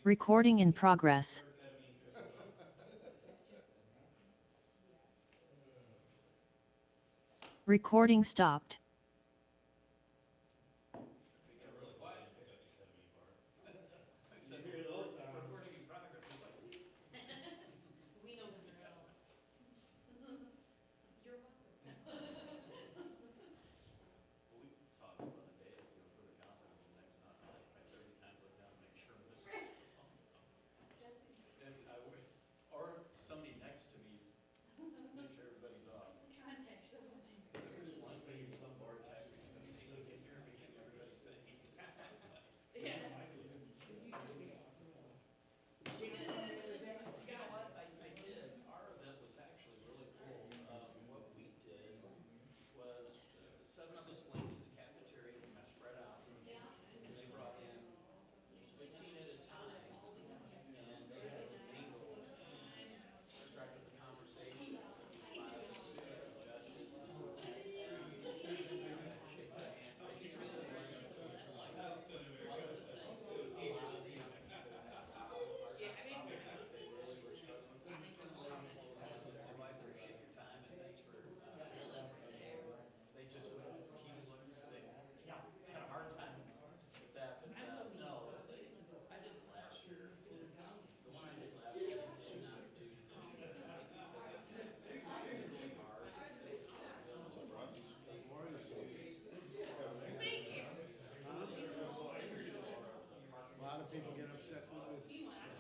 Recording in progress. Recording stopped. A lot of people get upset with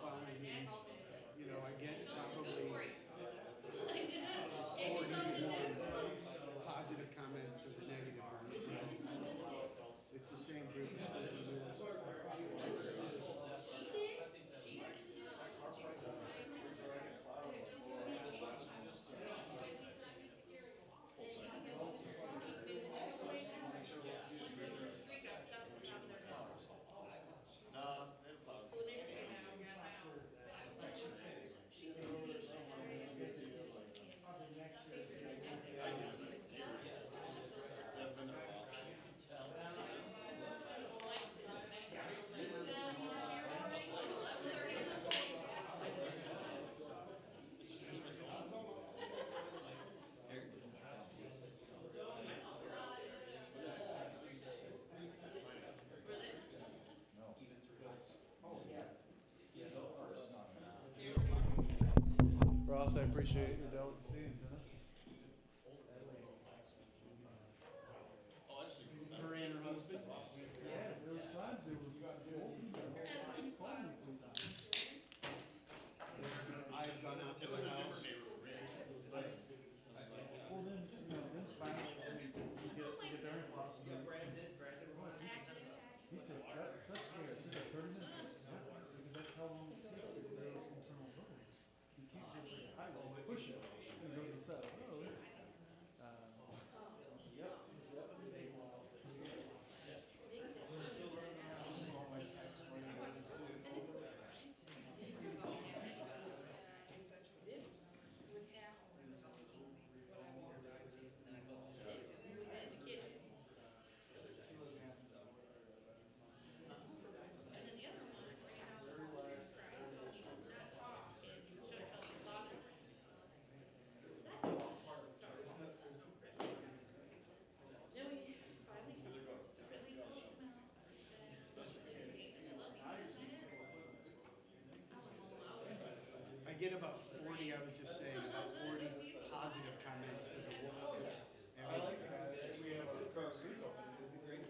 founding, and I get probably 40 to 1 positive comments to the negative ones. So it's the same group as Flippy Lewis. Ross, I appreciate your delicacy and Dennis. Her and her husband. Yeah, there was times they were both calling me sometimes. I've gone out to the house. Well, then, then finally we get there and pops in. He took such care. It took like 30 minutes. Yeah, because that's how long it takes to get those internal buildings. You can't just like highway push it and it goes to settle. Oh, yeah. Yep. All my tax money goes to. I get about 40, I was just saying, about 40 positive comments to the book. I like the guy that we have our car streets open. And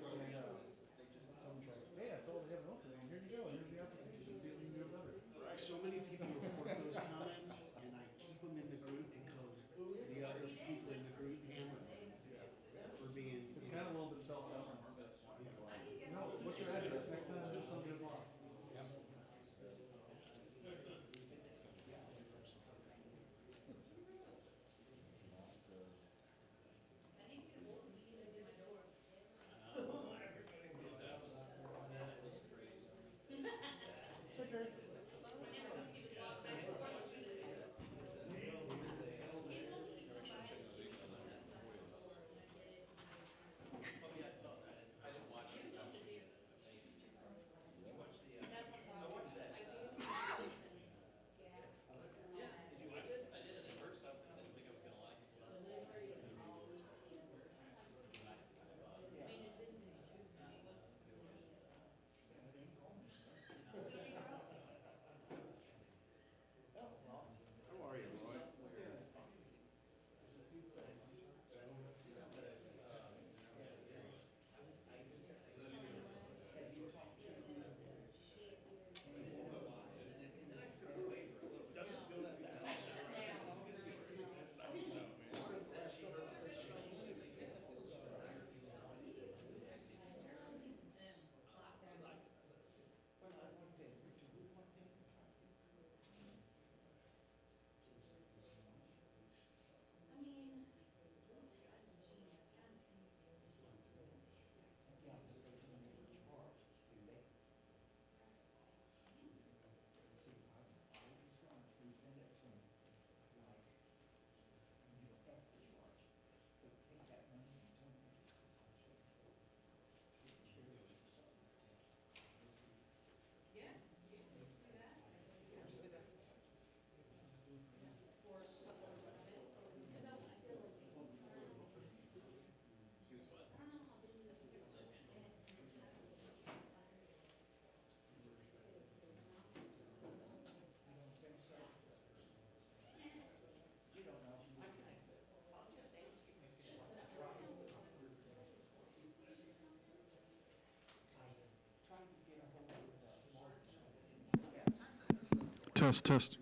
someone's like, hey, I saw they have an opening. Here you go. Here's the application. See if you can do it better. So many people report those comments, and I keep them in the group because the other people in the group hammer me for being. It's kind of a little bit self-governance. You know, what's your address? Next time, do something good block. Test, test.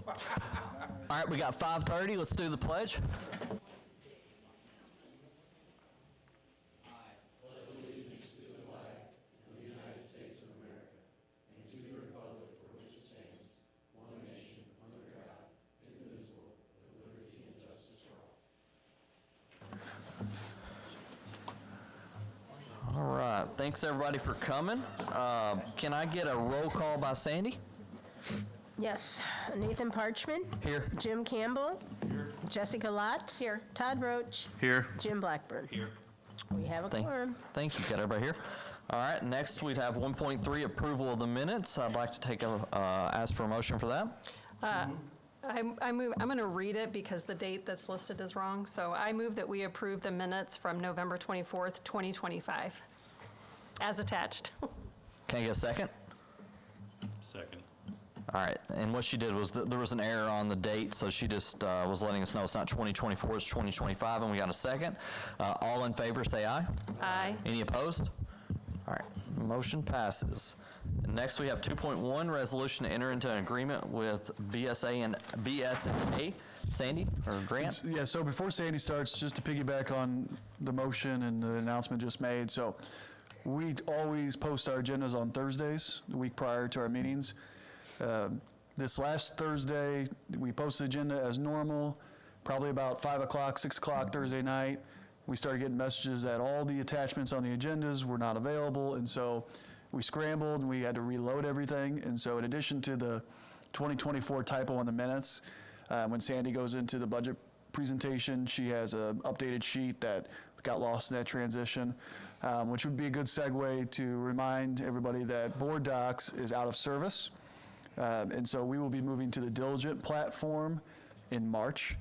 All right, we got 5:30. Let's do the pledge. All right, thanks everybody for coming. Can I get a roll call by Sandy? Yes. Nathan Parchman. Here. Jim Campbell. Here. Jessica Lott. Here. Todd Roach. Here. Jim Blackburn. Here. We have a Thank quorum. you. Got everybody here. All right, next we'd have 1.3, approval of the minutes. I'd like to ask for a motion for that. I move, I'm going to read it because the date that's listed is wrong. So I move that we approve the minutes from November 24th, 2025, as attached. Can I get a second? Second. All right, and what she did was there was an error on the date, so she just was letting us know it's not 2024, it's 2025, and we got a second. All in favor, say aye. Aye. Any opposed? All right, motion passes. Next, we have 2.1, resolution to enter into an agreement with BSNA. Sandy or Grant? Yeah, so before Sandy starts, just to piggyback on the motion and the announcement just made, so we always post our agendas on Thursdays, the week prior to our meetings. This last Thursday, we posted the agenda as normal, probably about 5 o'clock, 6 o'clock Thursday night. We started getting messages that all the attachments on the agendas were not available, and so we scrambled and we had to reload everything. And so in addition to the 2024 typo on the minutes, when Sandy goes into the budget presentation, she has an updated sheet that got lost in that transition, which would be a good segue to remind everybody that Board Docs is out of service. And so we will be moving to the Diligent platform in March.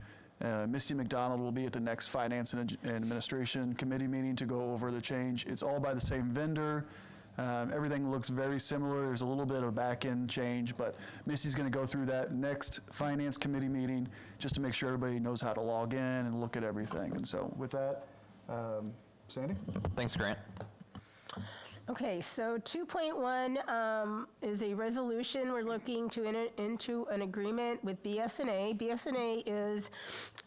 Misty McDonald will be at the next Finance and Administration Committee meeting to go over the change. It's all by the same vendor. Everything looks very similar. There's a little bit of a back-end change, but Misty's going to go through that next Finance Committee meeting just to make sure everybody knows how to log in and look at everything. And so with that, Sandy? Thanks, Grant. Okay, so 2.1 is a resolution. We're looking to enter into an agreement with BSNA. BSNA is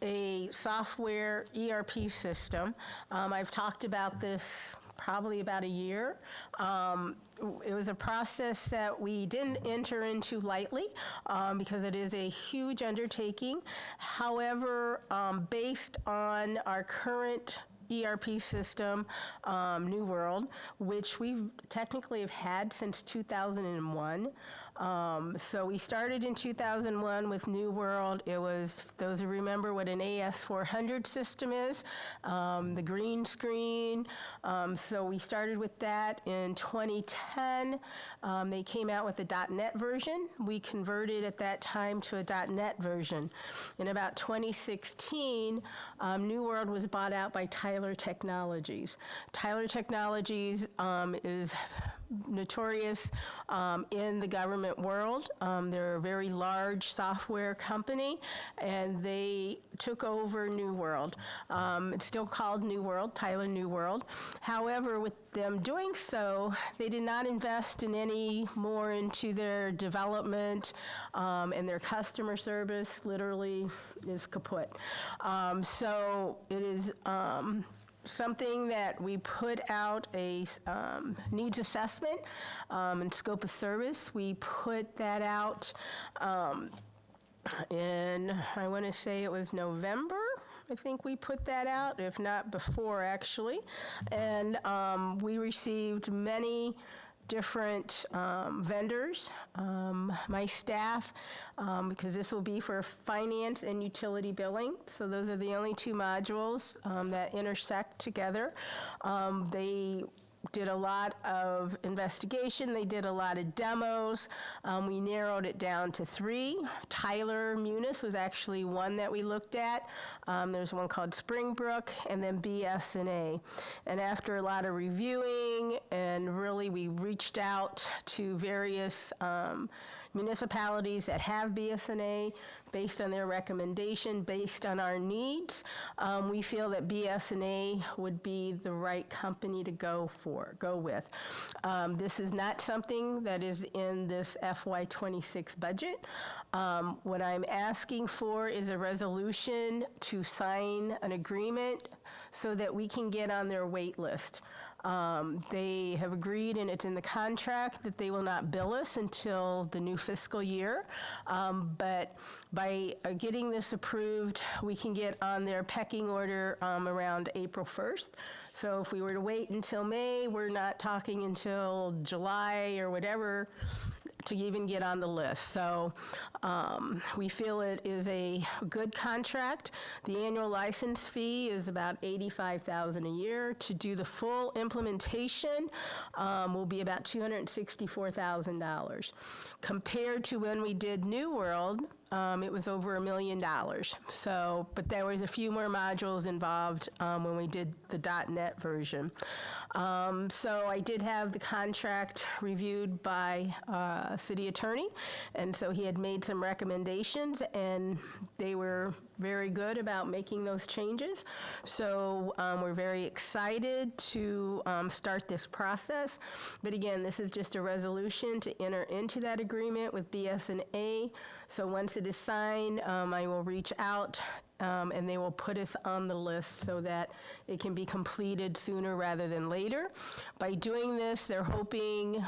a software ERP system. I've talked about this probably about a year. It was a process that we didn't enter into lightly because it is a huge undertaking. However, based on our current ERP system, New World, which we technically have had since 2001. So we started in 2001 with New World. It was, those who remember what an AS400 system is, the green screen. So we started with that in 2010. They came out with the .NET version. We converted at that time to a .NET version. In about 2016, New World was bought out by Tyler Technologies. Tyler Technologies is notorious in the government world. They're a very large software company, and they took over New World. It's still called New World, Tyler New World. However, with them doing so, they did not invest in any more into their development, and their customer service literally is kaput. So it is something that we put out a needs assessment and scope of service. We put that out in, I want to say it was November. I think we put that out, if not before, actually. And we received many different vendors, my staff, because this will be for finance and utility billing. So those are the only two modules that intersect together. They did a lot of investigation. They did a lot of demos. We narrowed it down to 3. Tyler Munis was actually one that we looked at. There's one called Springbrook, and then BSNA. And after a lot of reviewing, and really we reached out to various municipalities that have BSNA, based on their recommendation, based on our needs, we feel that BSNA would be the right company to go with. This is not something that is in this FY26 budget. What I'm asking for is a resolution to sign an agreement so that we can get on their wait list. They have agreed, and it's in the contract, that they will not bill us until the new fiscal year. But by getting this approved, we can get on their pecking order around April 1st. So if we were to wait until May, we're not talking until July or whatever to even get on the list. So we feel it is a good contract. The annual license fee is about $85,000 a year. To do the full implementation will be about $264,000. Compared to when we did New World, it was over $1 million. So, but there was a few more modules involved when we did the .NET version. So I did have the contract reviewed by city attorney, and so he had made some recommendations, and they were very good about making those changes. So we're very excited to start this process. But again, this is just a resolution to enter into that agreement with BSNA. So once it is signed, I will reach out and they will put us on the list so that it can be completed sooner rather than later. By doing this, they're hoping,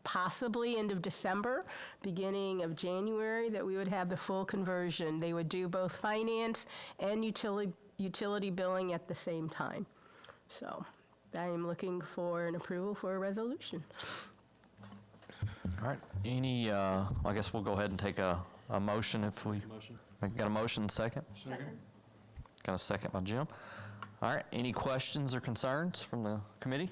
possibly end of December, beginning of January, that we would have the full conversion. They would do both finance and utility billing at the same time. So I am looking for an approval for a resolution. All right, I guess we'll go ahead and take a motion if we. Motion. Got a motion, second? Second. Got a second by Jim. All right, any questions or concerns from the committee?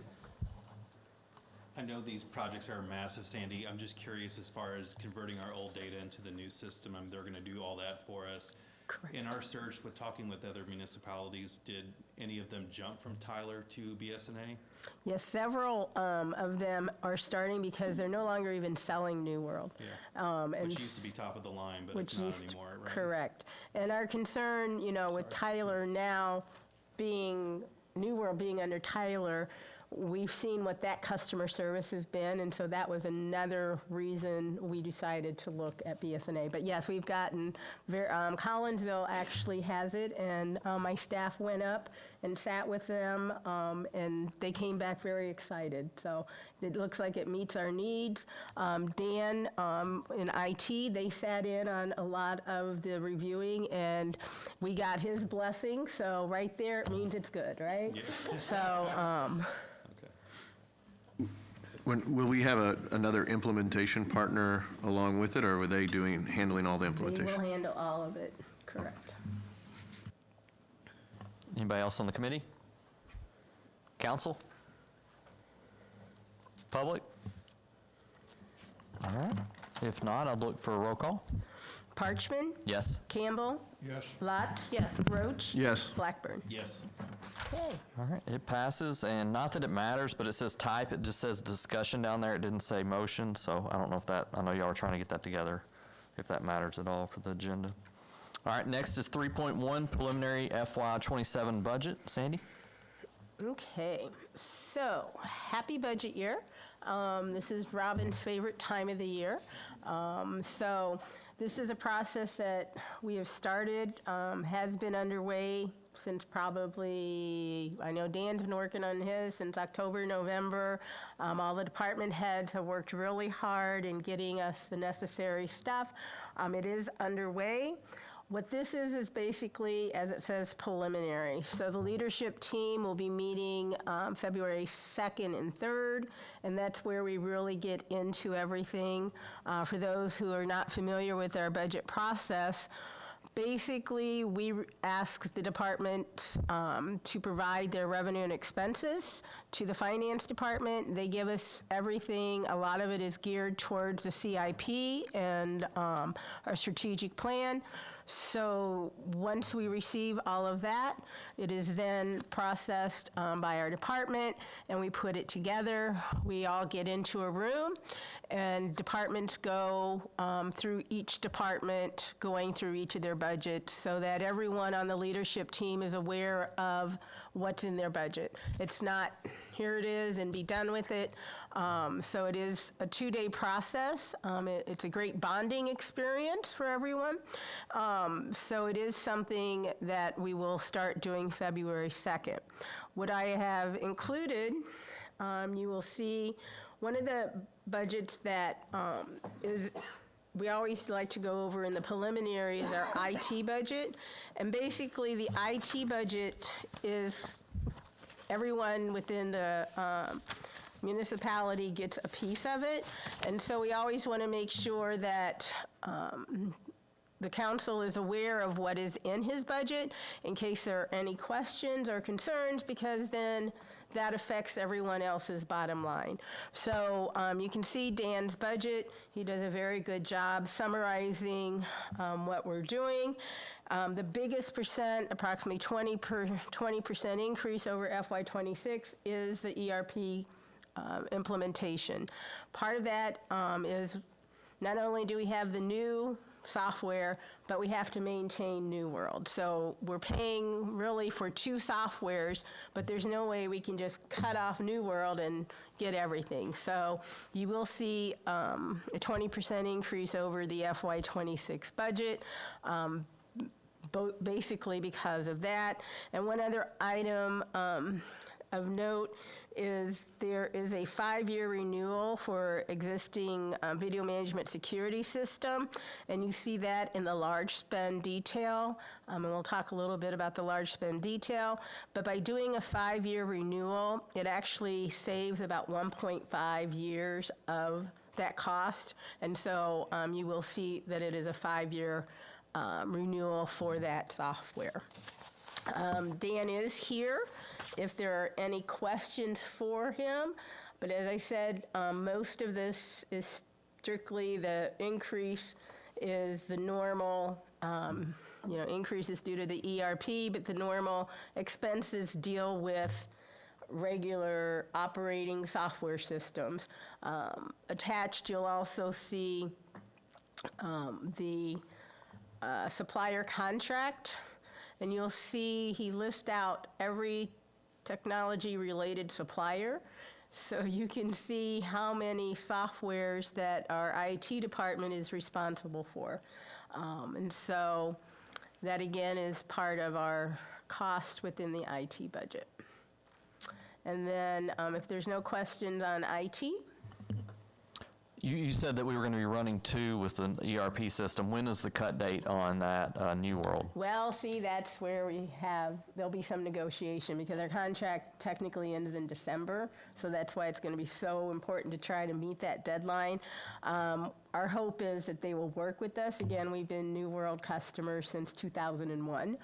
I know these projects are massive, Sandy. I'm just curious as far as converting our old data into the new system. They're going to do all that for us. Correct. In our search with talking with other municipalities, did any of them jump from Tyler to BSNA? Yes, several of them are starting because they're no longer even selling New World. Yeah. And Which used to be top of the line, but it's which not used anymore, right? Correct. And our concern, with Tyler now being, New World being under Tyler, we've seen what that customer service has been, and so that was another reason we decided to look at BSNA. But yes, we've gotten, Collinsville actually has it, and my staff went up and sat with them, and they came back very excited. So it looks like it meets our needs. Dan in IT, they sat in on a lot of the reviewing, and we got his blessing. So right there, it means it's good, right? Yeah. So, Will we have another implementation partner along with it, or were they handling all the they implementation? will handle all of it, correct. Anybody else on the committee? Council? Public? All right. If not, I'll look for a roll call. Parchman? Yes. Campbell? Yes. Lutz? Yes. Roach? Yes. Blackburn? Yes. Okay. All right, it passes, and not that it matters, but it says type, it just says discussion down there, it didn't say motion, so I don't know if that, I know y'all are trying to get that together, if that matters at all for the agenda. All right, next is 3.1, preliminary FY27 budget. Sandy? Okay, so happy budget year. This is Robin's favorite time of the year. So this is a process that we have started, has been underway since probably, I know Dan's been working on his since October, November. All the department heads have worked really hard in getting us the necessary stuff. It is underway. What this is basically, as it says, preliminary. So the leadership team will be meeting February 2nd and 3rd, and that's where we really get into everything. For those who are not familiar with our budget process, basically, we ask the department to provide their revenue and expenses to the finance department. They give us everything. A lot of it is geared towards the CIP and our strategic plan. So once we receive all of that, it is then processed by our department, and we put it together. We all get into a room, and departments go through each department, going through each of their budgets, so that everyone on the leadership team is aware of what's in their budget. It's not, here it is, and be done with it. So it is a 2-day process. It's a great bonding experience for everyone. So it is something that we will start doing February 2nd. What I have included, you will see one of the budgets that we always like to go over in the preliminary is our IT budget. And basically, the IT budget is everyone within the municipality gets a piece of it. And so we always want to make sure that the council is aware of what is in his budget in case there are any questions or concerns, because then that affects everyone else's bottom line. So you can see Dan's budget. He does a very good job summarizing what we're doing. The biggest percent, approximately 20% increase over FY26, is the ERP implementation. Part of that is not only do we have the new software, but we have to maintain New World. So we're paying really for 2 softwares, but there's no way we can just cut off New World and get everything. So you will see a 20% increase over the FY26 budget. Basically because of that. And one other item of note is there is a 5-year renewal for existing video management security system, and you see that in the large spend detail, and we'll talk a little bit about the large spend detail, but by doing a 5-year renewal, it actually saves about 1.5 years of that cost, and so you will see that it is a 5-year renewal for that software. Dan is here if there are any questions for him, but as I said, most of this is strictly the increase is the normal, increases due to the ERP, but the normal expenses deal with regular operating software systems. Attached, you'll also see the supplier contract, and you'll see he lists out every technology-related supplier, so you can see how many softwares that our IT department is responsible for. And so that, again, is part of our cost within the IT budget. And then if there's no questions on IT, You said that we were going to be running 2 with an ERP system. When is the cut date on that New World? well, see, that's where there'll be some negotiation because our contract technically ends in December, so that's why it's going to be so important to try to meet that deadline. Our hope is that they will work with us. Again, we've been New World customers since 2001,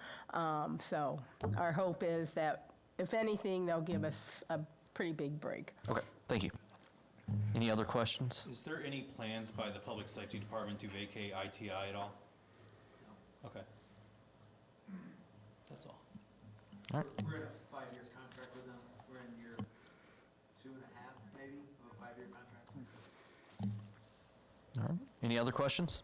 so our hope is that, if anything, they'll give us a pretty big break. Okay, thank you. Any other questions? Is there any plans by the Public Safety Department to vacate ITI at all? Okay. That's all. All right. We're in a 5-year contract with them. We're in year 2.5, maybe, of a 5-year contract. All right. Any other questions?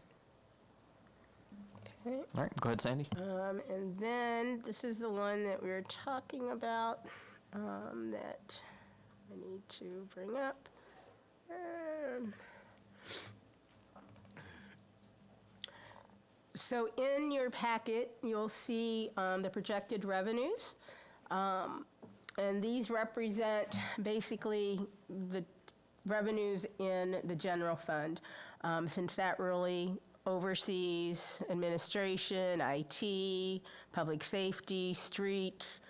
Okay. All right, go ahead, Sandy. And then this is the one that we were talking about that I need to bring up. So in your packet, you'll see the projected revenues. And these represent basically the revenues in the general fund, since that really oversees administration, IT, public safety, streets,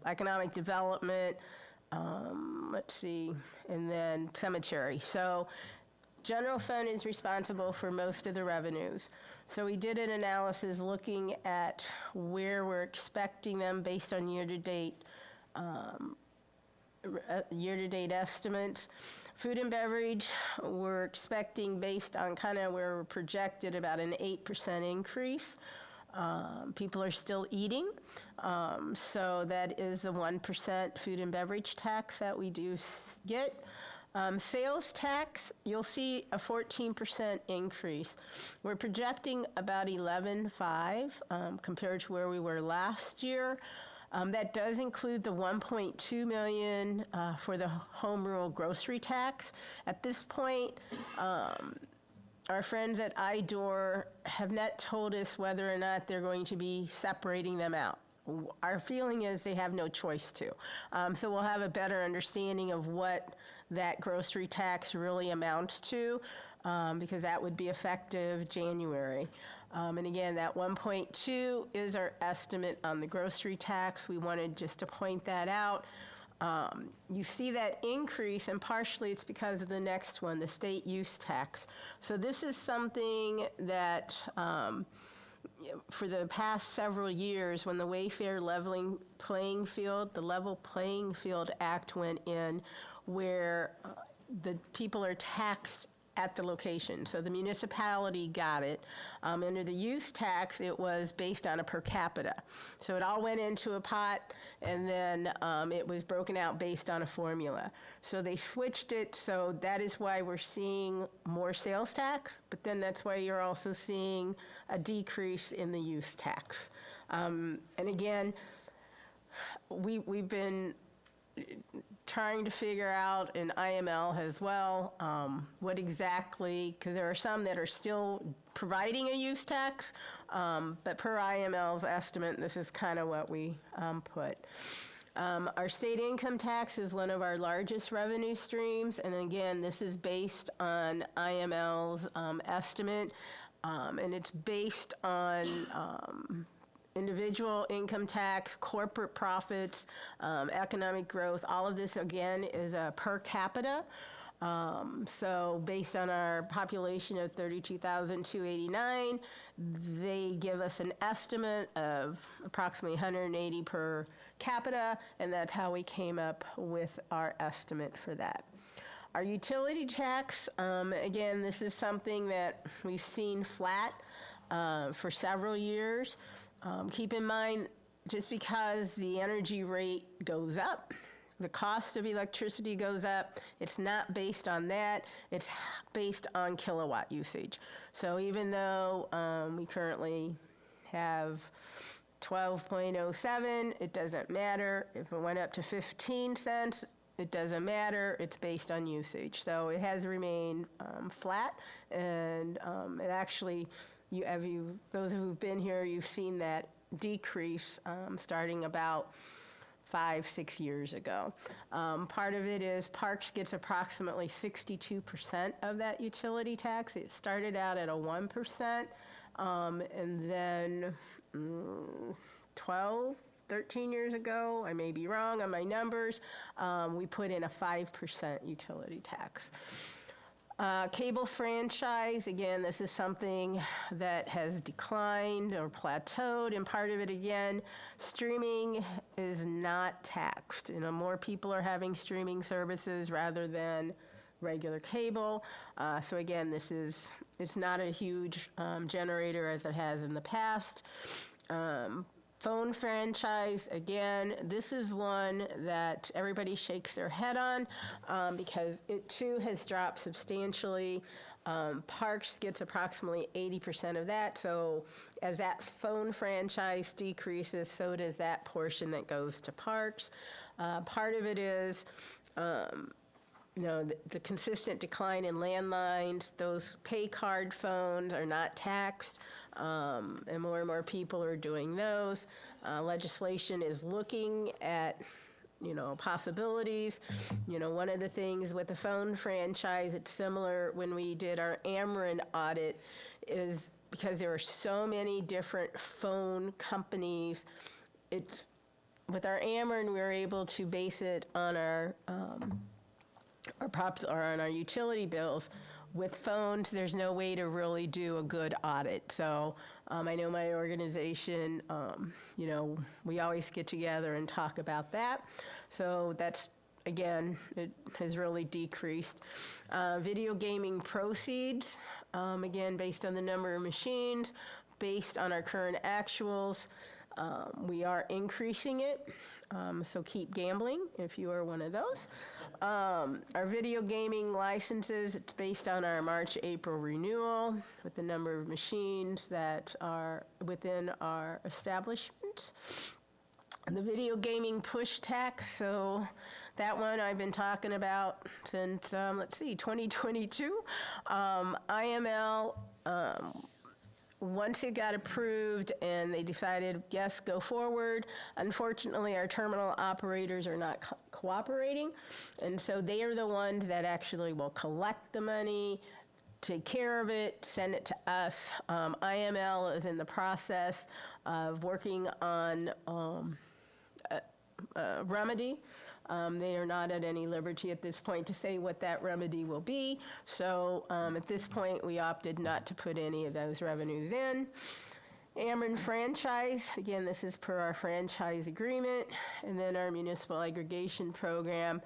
economic development, and then cemetery. So general fund is responsible for most of the revenues. So we did an analysis looking at where we're expecting them based on year-to-date year-to-date estimates. Food and beverage, we're expecting, based on kind of where we're projected, about an 8% increase. People are still eating, so that is a 1% food and beverage tax that we do get. Sales tax, you'll see a 14% increase. We're projecting about 11.5 compared to where we were last year. That does include the 1.2 million for the home rule grocery tax. At this point, our friends at IDOR have not told us whether or not they're going to be separating them out. Our feeling is they have no choice to. So we'll have a better understanding of what that grocery tax really amounts to, because that would be effective January. And again, that 1.2 is our estimate on the grocery tax. We wanted just to point that out. You see that increase, and partially it's because of the next one, the state use tax. So this is something that for the past several years, when the Wayfair Leveling Playing Field, the Level Playing Field Act went in, where the people are taxed at the location. So the municipality got it. Under the use tax, it was based on a per capita. So it all went into a pot, and then it was broken out based on a formula. So they switched it, so that is why we're seeing more sales tax, but then that's why you're also seeing a decrease in the use tax. And again, we've been trying to figure out, and IML as well, what exactly, because there are some that are still providing a use tax, but per IML's estimate, this is kind of what we put. Our state income tax is one of our largest revenue streams, and again, this is based on IML's estimate, and it's based on individual income tax, corporate profits, economic growth. All of this, again, is per capita. So based on our population of 32,289, they give us an estimate of approximately 180 per capita, and that's how we came up with our estimate for that. Our utility tax, again, this is something that we've seen flat for several years. Keep in mind, just because the energy rate goes up, the cost of electricity goes up, it's not based on that, it's based on kilowatt usage. So even though we currently have 12.07, it doesn't matter. If it went up to 15 cents, it doesn't matter, it's based on usage. So it has remained flat, and it actually, those who've been here, you've seen that decrease starting about 5-6 years ago. Part of it is Parks gets approximately 62% of that utility tax. It started out at a 1%, and then 13 years ago, I may be wrong on my numbers, we put in a 5% utility tax. Cable franchise, again, this is something that has declined or plateaued, and part of it, again, streaming is not taxed. You know, more people are having streaming services rather than regular cable. So again, it's not a huge generator as it has in the past. Phone franchise, again, this is one that everybody shakes their head on because it too has dropped substantially. Parks gets approximately 80% of that, so as that phone franchise decreases, so does that portion that goes to Parks. Part of it is the consistent decline in landlines. Those pay card phones are not taxed, and more people are doing those. Legislation is looking at, possibilities. One of the things with the phone franchise, it's similar when we did our Ameren audit, is because there are so many different phone companies, with our Ameren, we were able to base it on our on our utility bills. with phones, there's no way to really do a good audit. So I know my organization, you know, we always get together and talk about that. So that's, again, it has really decreased. Video gaming proceeds, again, based on the number of machines, based on our current actuals, we are increasing it. So keep gambling if you are one of those. Our video gaming licenses, it's based on our March-April renewal with the number of machines that are within our establishments. The video gaming push tax, so that one I've been talking about since, let's see, 2022. IML, once it got approved and they decided, yes, go forward, unfortunately, our terminal operators are not cooperating. And so they are the ones that actually will collect the money, take care of it, send it to us. IML is in the process of working on a remedy. They are not at any liberty at this point to say what that remedy will be. So at this point, we opted not to put any of those revenues in. Ameren franchise, again, this is per our franchise agreement. And then our municipal aggregation program,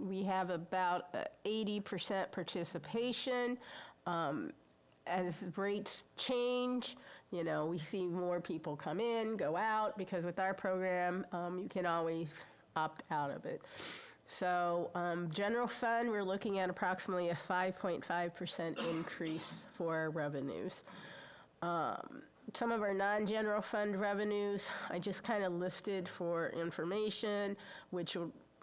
we have about 80% participation. As rates change, you know, we see more people come in, go out, because with our program, you can always opt out of it. So general fund, we're looking at approximately a 5.5% increase for our revenues. Some of our non-general fund revenues, I just kind of listed for information, which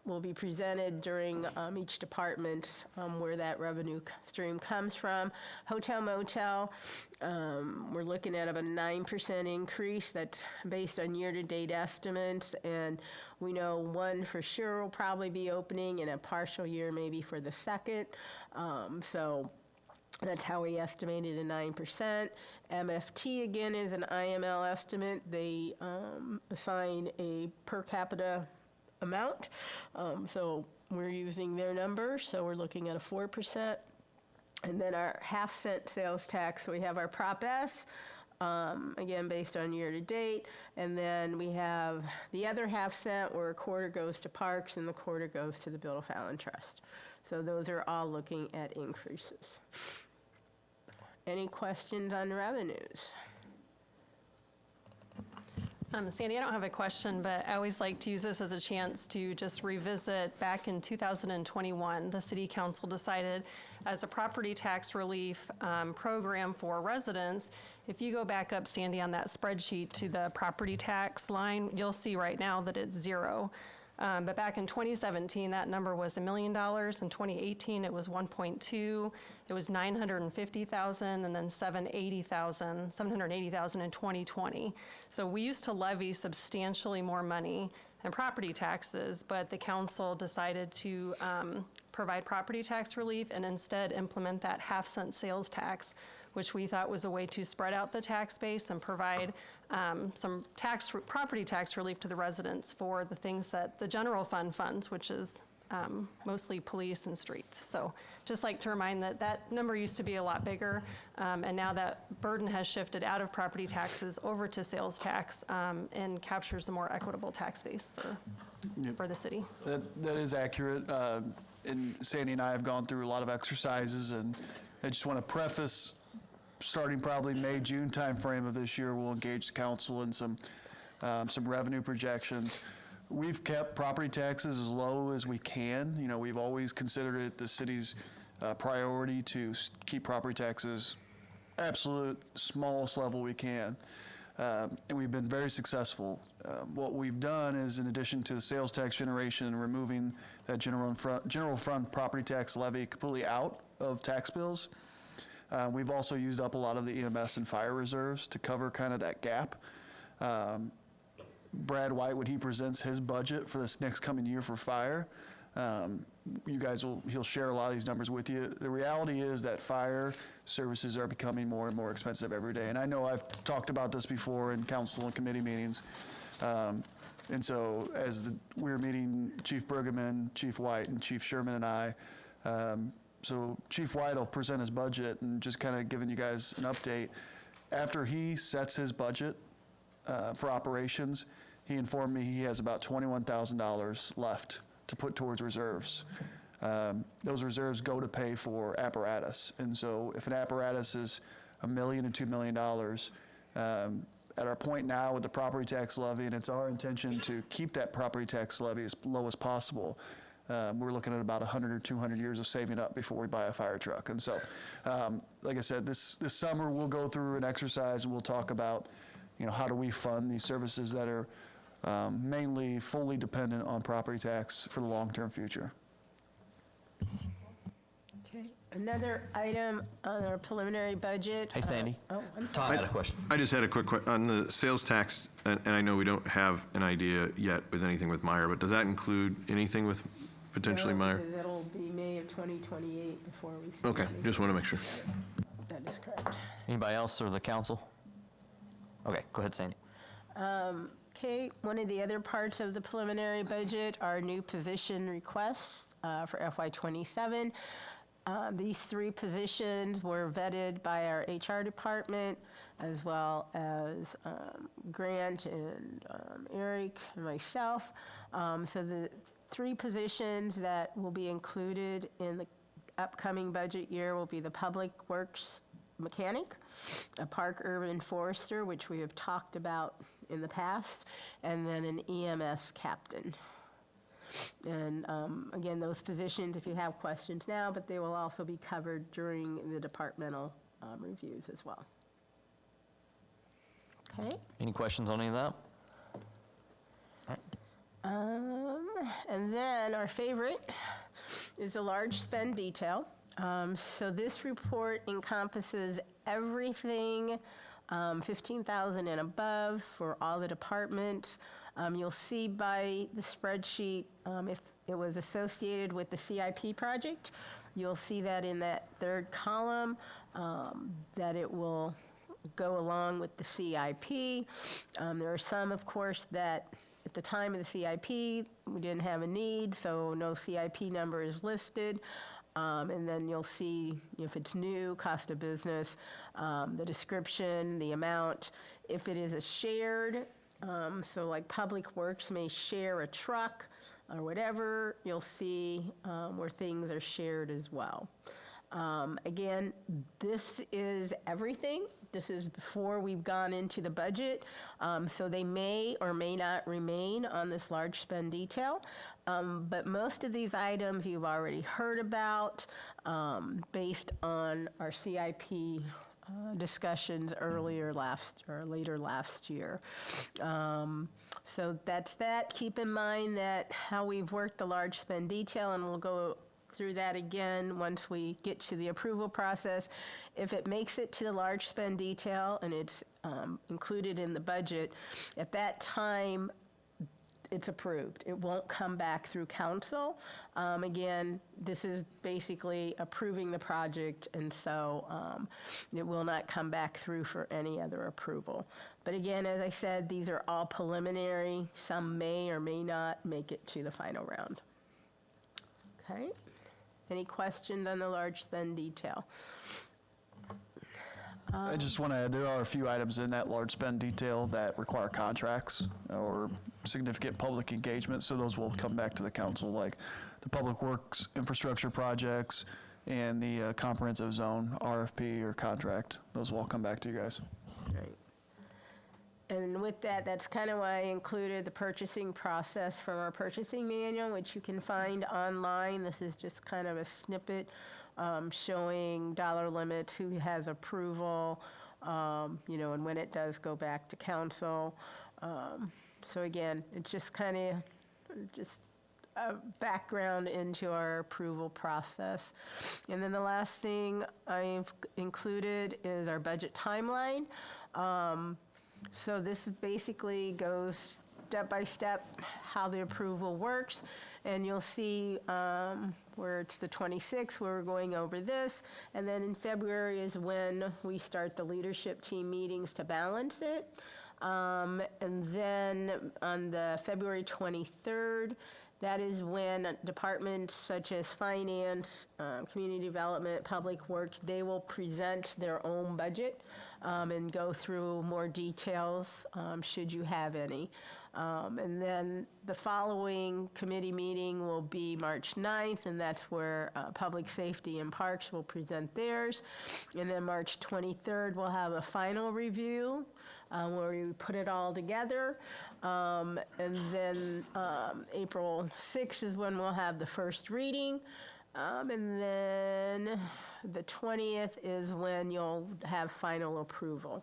will be presented during each department where that revenue stream comes from. Hotel motel, we're looking at about a 9% increase. That's based on year-to-date estimates, and we know one for sure will probably be opening in a partial year, maybe for the second. So that's how we estimated a 9%. MFT, again, is an IML estimate. They assign a per capita amount. So we're using their number, so we're looking at a 4%. And then our half-cent sales tax, we have our Prop S, again, based on year-to-date. And then we have the other half-cent where a quarter goes to parks and the quarter goes to the Bill Fallon Trust. So those are all looking at increases. Any questions on revenues? Sandy, I don't have a question, but I always like to use this as a chance to just revisit back in 2021, the city council decided as a property tax relief program for residents, if you go back up, Sandy, on that spreadsheet to the property tax line, you'll see right now that it's zero. But back in 2017, that number was $1 million. In 2018, it was 1.2. It was 950,000, and then 780,000 in 2020. So we used to levy substantially more money than property taxes, but the council decided to provide property tax relief and instead implement that half-cent sales tax, which we thought was a way to spread out the tax base and provide some property tax relief to the residents for the things that the general fund funds, which is mostly police and streets. So just like to remind that number used to be a lot bigger, and now that burden has shifted out of property taxes over to sales tax and captures a more equitable tax base for the city. That is accurate. And Sandy and I have gone through a lot of exercises, and I just want to preface, starting probably May, June timeframe of this year, we'll engage the council in some revenue projections. We've kept property taxes as low as we can. You know, we've always considered it the city's priority to keep property taxes absolute smallest level we can. And we've been very successful. What we've done is, in addition to the sales tax generation and removing that general fund property tax levy completely out of tax bills, we've also used up a lot of the EMS and fire reserves to cover kind of that gap. Brad White, when he presents his budget for this next coming year for fire, he'll share a lot of these numbers with you. The reality is that fire services are becoming more and more expensive every day. And I know I've talked about this before in council and committee meetings. And so as we're meeting Chief Brueggemann, Chief White, and Chief Sherman and I, So Chief White will present his budget and just kind of giving you guys an update. After he sets his budget for operations, he informed me he has about $21,000 left to put towards reserves. Those reserves go to pay for apparatus. And so if an apparatus is $1 million to $2 million, at our point now with the property tax levy, and it's our intention to keep that property tax levy as low as possible, we're looking at about 100 or 200 years of saving up before we buy a fire truck. And so, like I said, this summer we'll go through an exercise and we'll talk about, how do we fund these services that are mainly fully dependent on property tax for the long-term future. Okay, another item on our preliminary budget. Hey, Sandy. Oh, I'm Tom had a question. I just had a quick question on the sales tax, and I know we don't have an idea yet with anything with Meyer, but does that include anything with potentially Meyer? That'll be May of 2028 before we see. Okay, anything. just want to make sure. That is correct. Anybody else or the council? Okay, go ahead, Sandy. Okay, one of the other parts of the preliminary budget are new position requests for FY27. These 3 positions were vetted by our HR department, as well as Grant and Eric and myself. So the 3 positions that will be included in the upcoming budget year will be the Public Works Mechanic, a Park Urban Forester, which we have talked about in the past, and then an EMS Captain. And again, those positions, if you have questions now, but they will also be covered during the departmental reviews as well. Okay. Any questions on any of that? And then our favorite is a large spend detail. So this report encompasses everything 15,000 and above for all the departments. You'll see by the spreadsheet, if it was associated with the CIP project, you'll see that in that 3rd column, that it will go along with the CIP. There are some, of course, that at the time of the CIP, we didn't have a need, so no CIP number is listed. And then you'll see if it's new, cost of business, the description, the amount. If it is a shared, so like Public Works may share a truck or whatever, you'll see where things are shared as well. Again, this is everything. This is before we've gone into the budget, so they may or may not remain on this large spend detail. But most of these items you've already heard about based on our CIP discussions later last year. So that's that. Keep in mind that how we've worked the large spend detail, and we'll go through that again once we get to the approval process. If it makes it to the large spend detail and it's included in the budget, at that time, it's approved. It won't come back through council. Again, this is basically approving the project, and so it will not come back through for any other approval. But again, as I said, these are all preliminary. Some may or may not make it to the final round. Okay. Any questions on the large spend detail? I just want to add, there are a few items in that large spend detail that require contracts or significant public engagement, so those will come back to the council, like the Public Works infrastructure projects and the comprehensive zone RFP or contract. Those will all come back to you guys. Right. And with that, that's kind of why I included the purchasing process from our purchasing manual, which you can find online. This is just kind of a snippet showing dollar limits, who has approval, and when it does go back to council. So again, it's just kind of just a background into our approval process. And then the last thing I've included is our budget timeline. So this basically goes step by step how the approval works. And you'll see where it's the 26th, where we're going over this. And then in February is when we start the leadership team meetings to balance it. And then on the February 23rd, That is when departments such as finance, community development, public works, they will present their own budget and go through more details, should you have any. And then the following committee meeting will be March 9th, and that's where Public Safety and Parks will present theirs. And then March 23rd, we'll have a final review where we put it all together. And then April 6th is when we'll have the first reading. And then the 20th is when you'll have final approval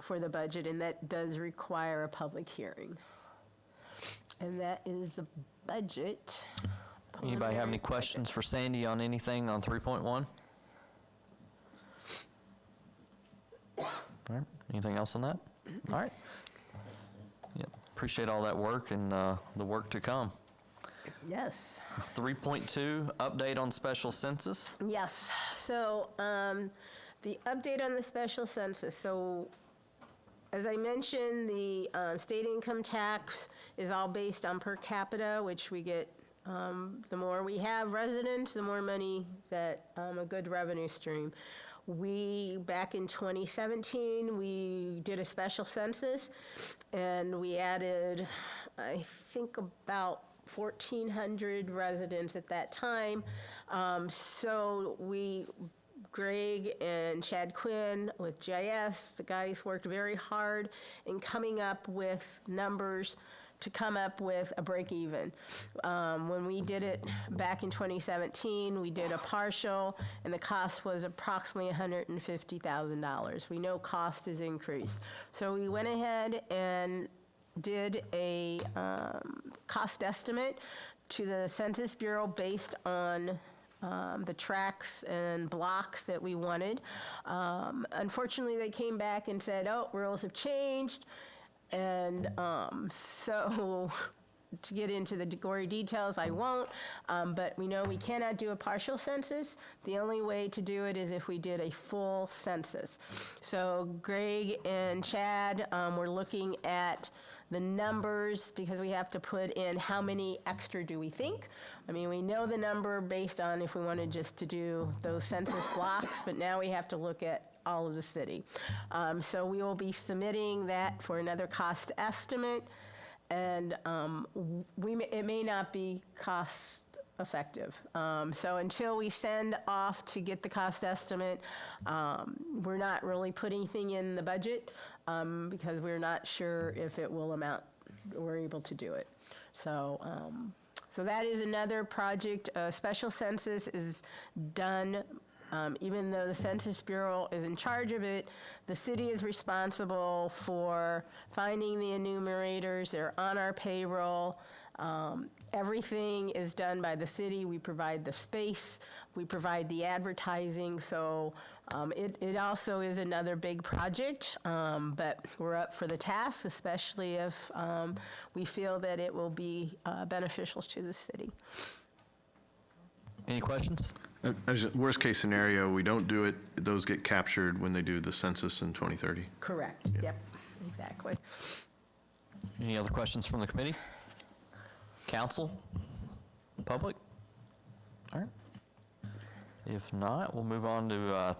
for the budget, and that does require a public hearing. And that is the budget. Anybody have any questions for Sandy on anything on 3.1? All right, anything else on that? All right. Yep, appreciate all that work and the work to come. Yes. 3.2, update on special census. Yes. So the update on the special census. So as I mentioned, the state income tax is all based on per capita, which we get, the more we have residents, the more money that, a good revenue stream. Back in 2017, we did a special census, and we added, I think, about 1,400 residents at that time. So Greg and Chad Quinn with GIS, the guys worked very hard in coming up with numbers to come up with a break even. When we did it back in 2017, we did a partial, and the cost was approximately $150,000. We know cost has increased. So we went ahead and did a cost estimate to the Census Bureau based on the tracts and blocks that we wanted. Unfortunately, they came back and said, oh, rules have changed. And so to get into the gory details, I won't, but we know we cannot do a partial census. The only way to do it is if we did a full census. So Greg and Chad were looking at the numbers because we have to put in how many extra do we think. I mean, we know the number based on if we wanted just to do those census blocks, but now we have to look at all of the city. So we will be submitting that for another cost estimate, and it may not be cost effective. So until we send off to get the cost estimate, we're not really putting anything in the budget because we're not sure if it will amount, we're able to do it. So, so that is another project. Special census is done. Even though the Census Bureau is in charge of it, the city is responsible for finding the enumerators. They're on our payroll. Everything is done by the city. We provide the space. We provide the advertising. So it also is another big project, but we're up for the task, especially if we feel that it will be beneficial to the city. Any questions? Worst case scenario, we don't do it, those get captured when they do the census in 2030. Correct. Yep, exactly. Any other questions from the committee? Council? Public? All right. If not, we'll move on to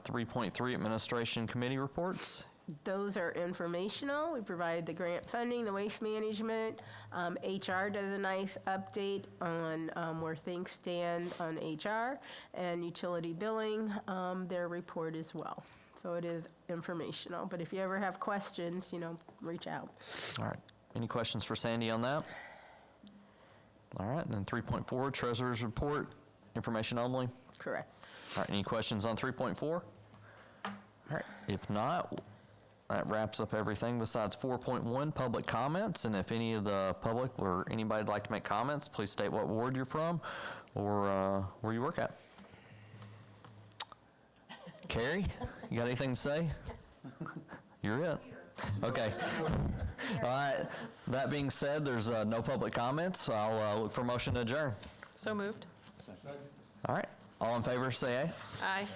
3.3 Administration Committee reports. Those are informational. We provide the grant funding, the waste management. HR does a nice update on where things stand on HR, and utility billing, their report as well. So it is informational. But if you ever have questions, reach out. All right. Any questions for Sandy on that? All right. And then 3.4, Treasurer's Report, information only. Correct. All right. Any questions on 3.4? All right. If not, that wraps up everything besides 4.1, public comments. And if any of the public or anybody would like to make comments, please state what ward you're from or where you work at. Carrie, you got anything to say? You're it. Okay. All right. That being said, there's no public comments. I'll look for a motion to adjourn. So moved. All right. All in favor, say aye. Aye.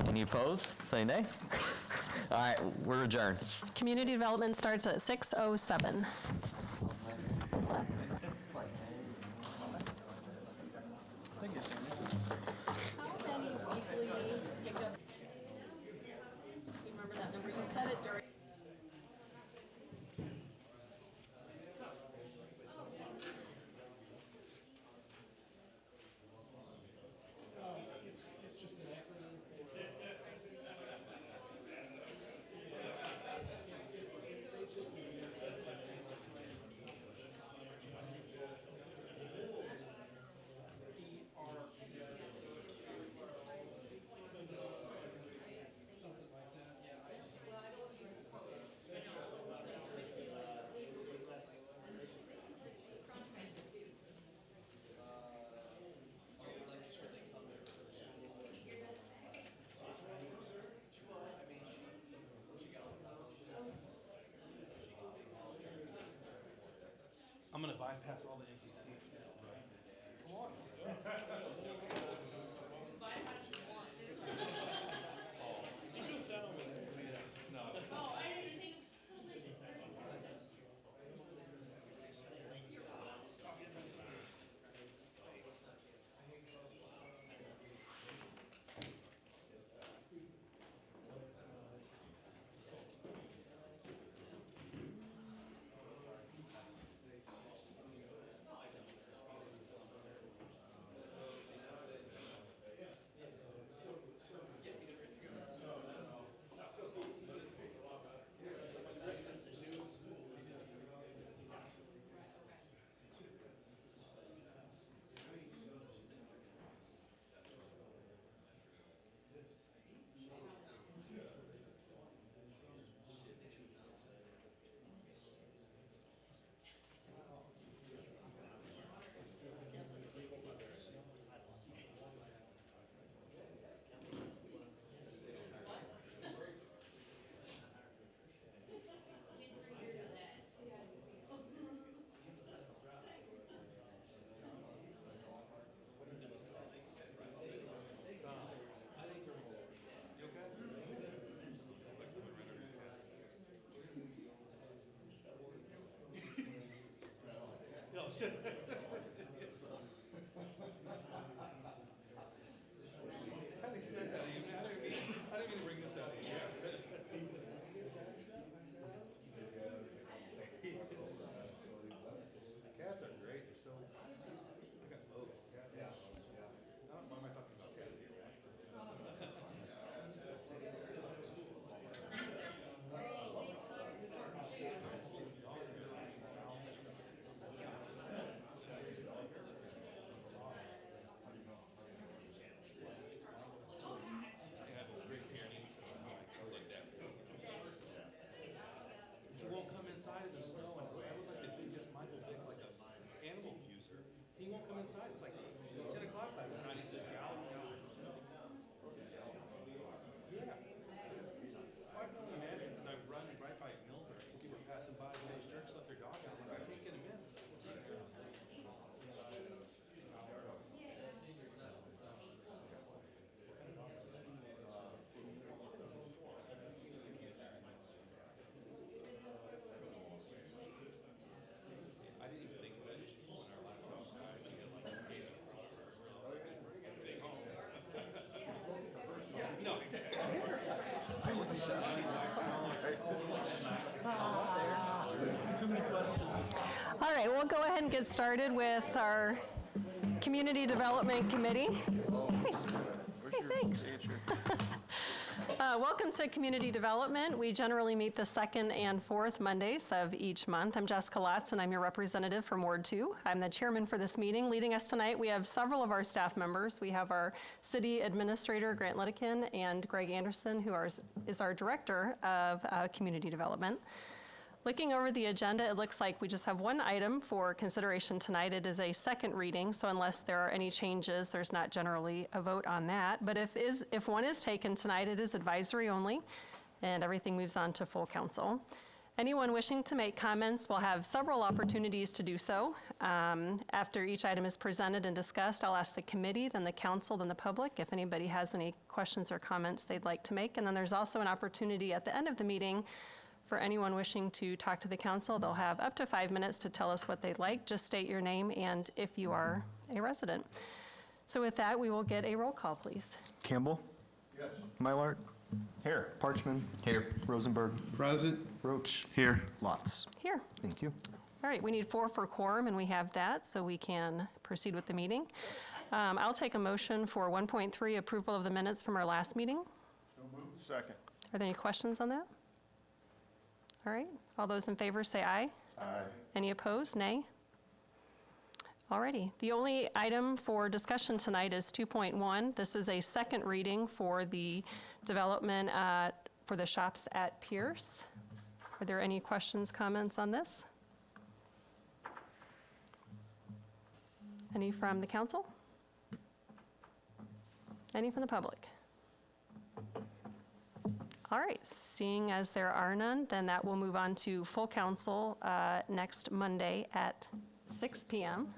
Any opposed? Say nay. All right, we're adjourned. Community development starts at 6:07. said it during. I'm gonna bypass all the empty seats. Cats are great, they're so, I got both cats. Yeah. Why am I talking about cats here? He won't come inside in the snow, and that was like the biggest Michael Vick, like a animal abuser. He won't come inside, it's like 10 o'clock last night, he's just galloping out in the snow. Yeah. I can only imagine, because I run right by Milford, so people are passing by, Village Church, let their dog out, I'm like, I can't get him in. I didn't even think of it when our last dog died. We had like 8 of them. Big home. Yeah, no, All right, we'll go ahead and get started with our Community Development Committee. Hey, thanks. Welcome to Community Development. We generally meet the second and fourth Mondays of each month. I'm Jessica Lotz, and I'm your representative from Ward 2. I'm the chairman for this meeting. Leading us tonight, we have several of our staff members. We have our city administrator, Grant Lidekin, and Greg Anderson, who is our director of community development. Looking over the agenda, it looks like we just have one item for consideration tonight. It is a second reading, so unless there are any changes, there's not generally a vote on that. But if one is taken tonight, it is advisory only, and everything moves on to full council. Anyone wishing to make comments will have several opportunities to do so. After each item is presented and discussed, I'll ask the committee, then the council, then the public, if anybody has any questions or comments they'd like to make. And then there's also an opportunity at the end of the meeting for anyone wishing to talk to the council. They'll have up to 5 minutes to tell us what they'd like. Just state your name and if you are a resident. So with that, we will get a roll call, please. Campbell? Yes. Mylart? Here. Parchman. Here. Rosenberg. Present. Roach. Here. Lots. Here. Thank you. All right, we need 4 for quorum, and we have that, so we can proceed with the meeting. I'll take a motion for 1.3, approval of the minutes from our last meeting. Second. Are there any questions on that? All right, all those in favor say aye. Aye. Any opposed? Nay? All righty. The only item for discussion tonight is 2.1. This is a second reading for the development for the shops at Pierce. Are there any questions, comments on this? Any from the council? Any from the public? All right, seeing as there are none, then that will move on to full council next Monday at 6 p.m.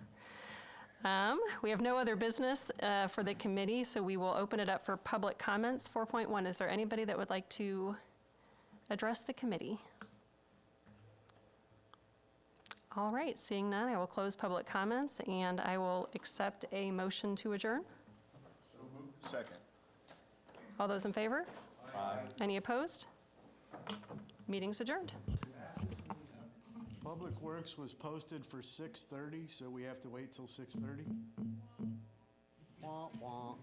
We have no other business for the committee, so we will open it up for public comments. 4.1, is there anybody that would like to address the committee? All right, seeing none, I will close public comments, and I will accept a motion to adjourn. Second. All those in favor? Aye. Any opposed? Meeting's adjourned. Public Works was posted for 6:30, so we have to wait till 6:30? Wah, wah.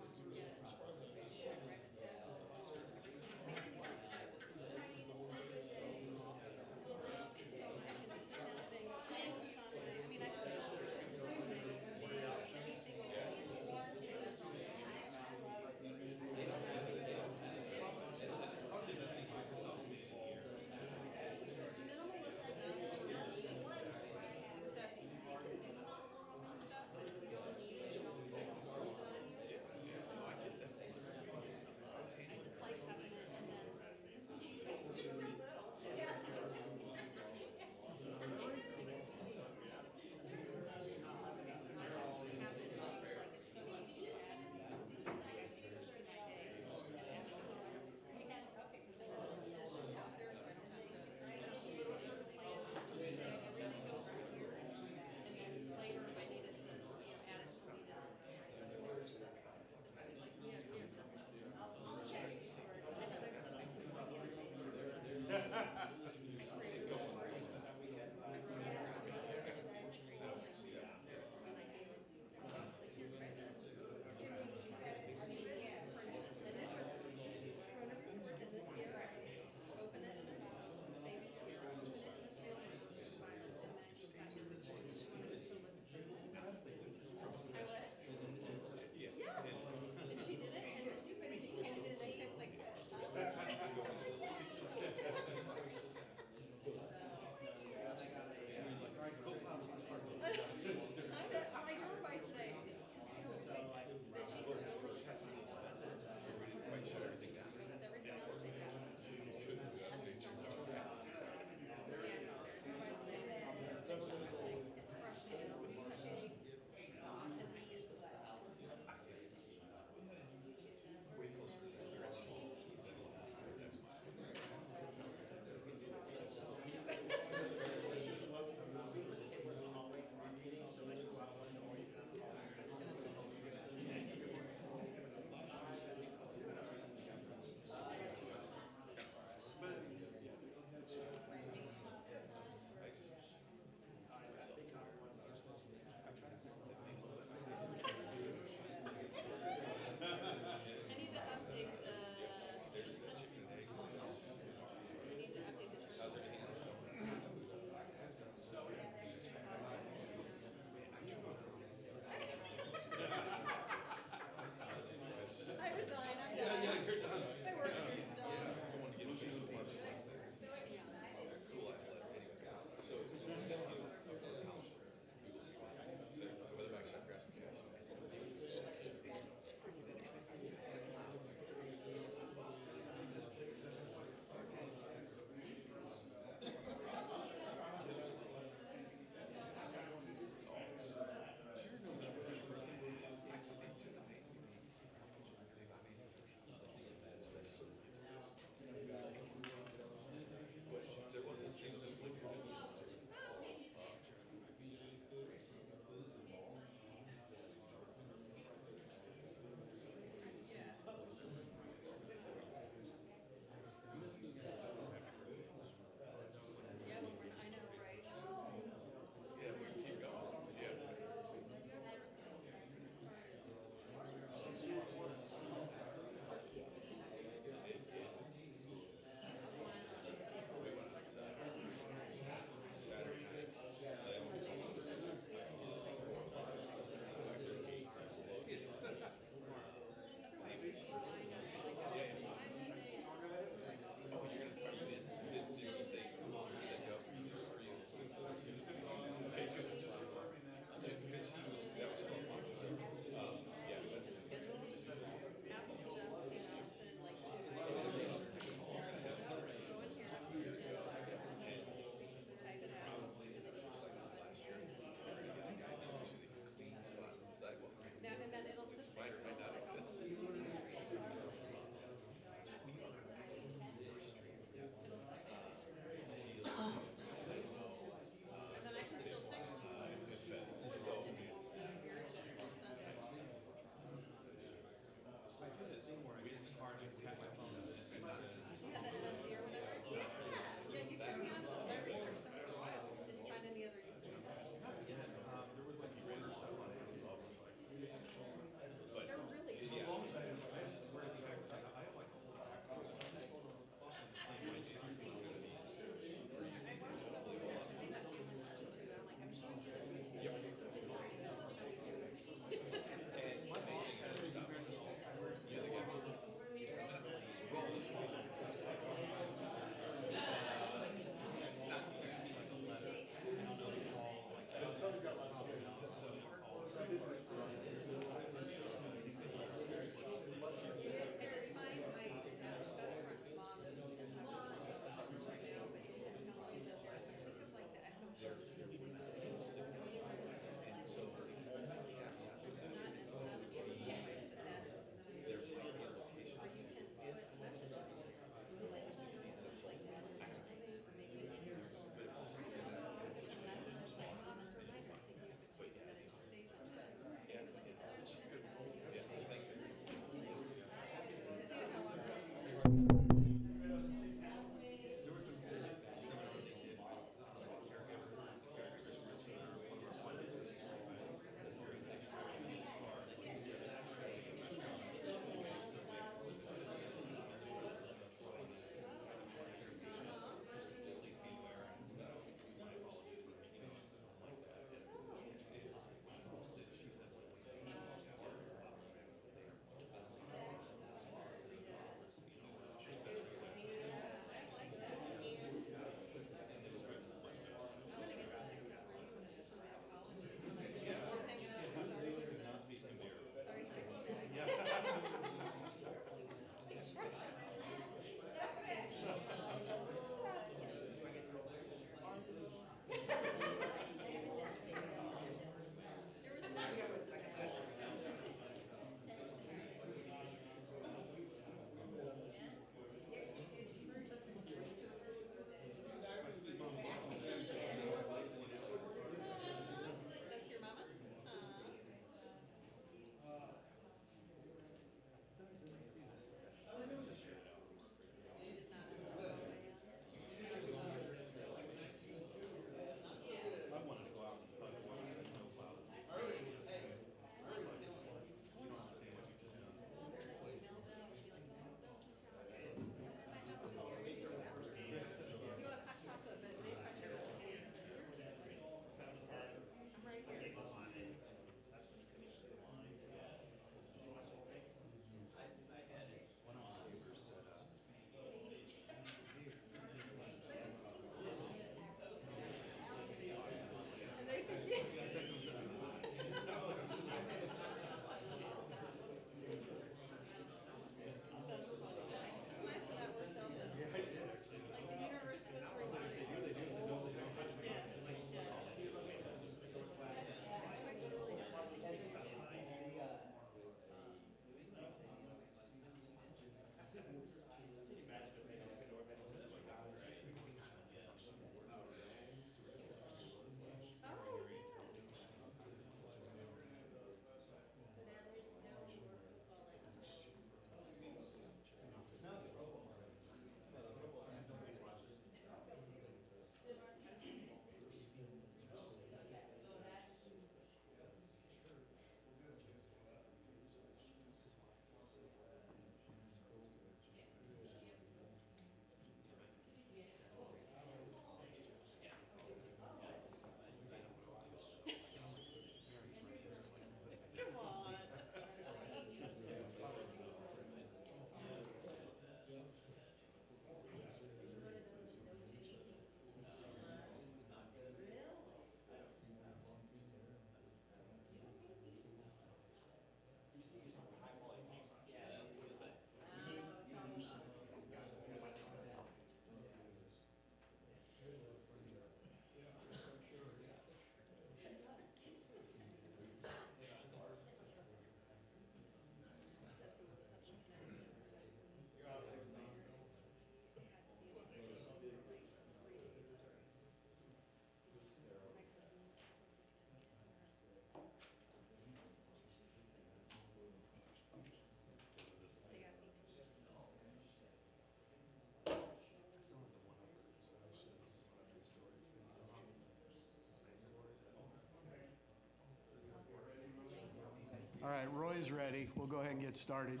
All right, Roy's ready. We'll go ahead and get started.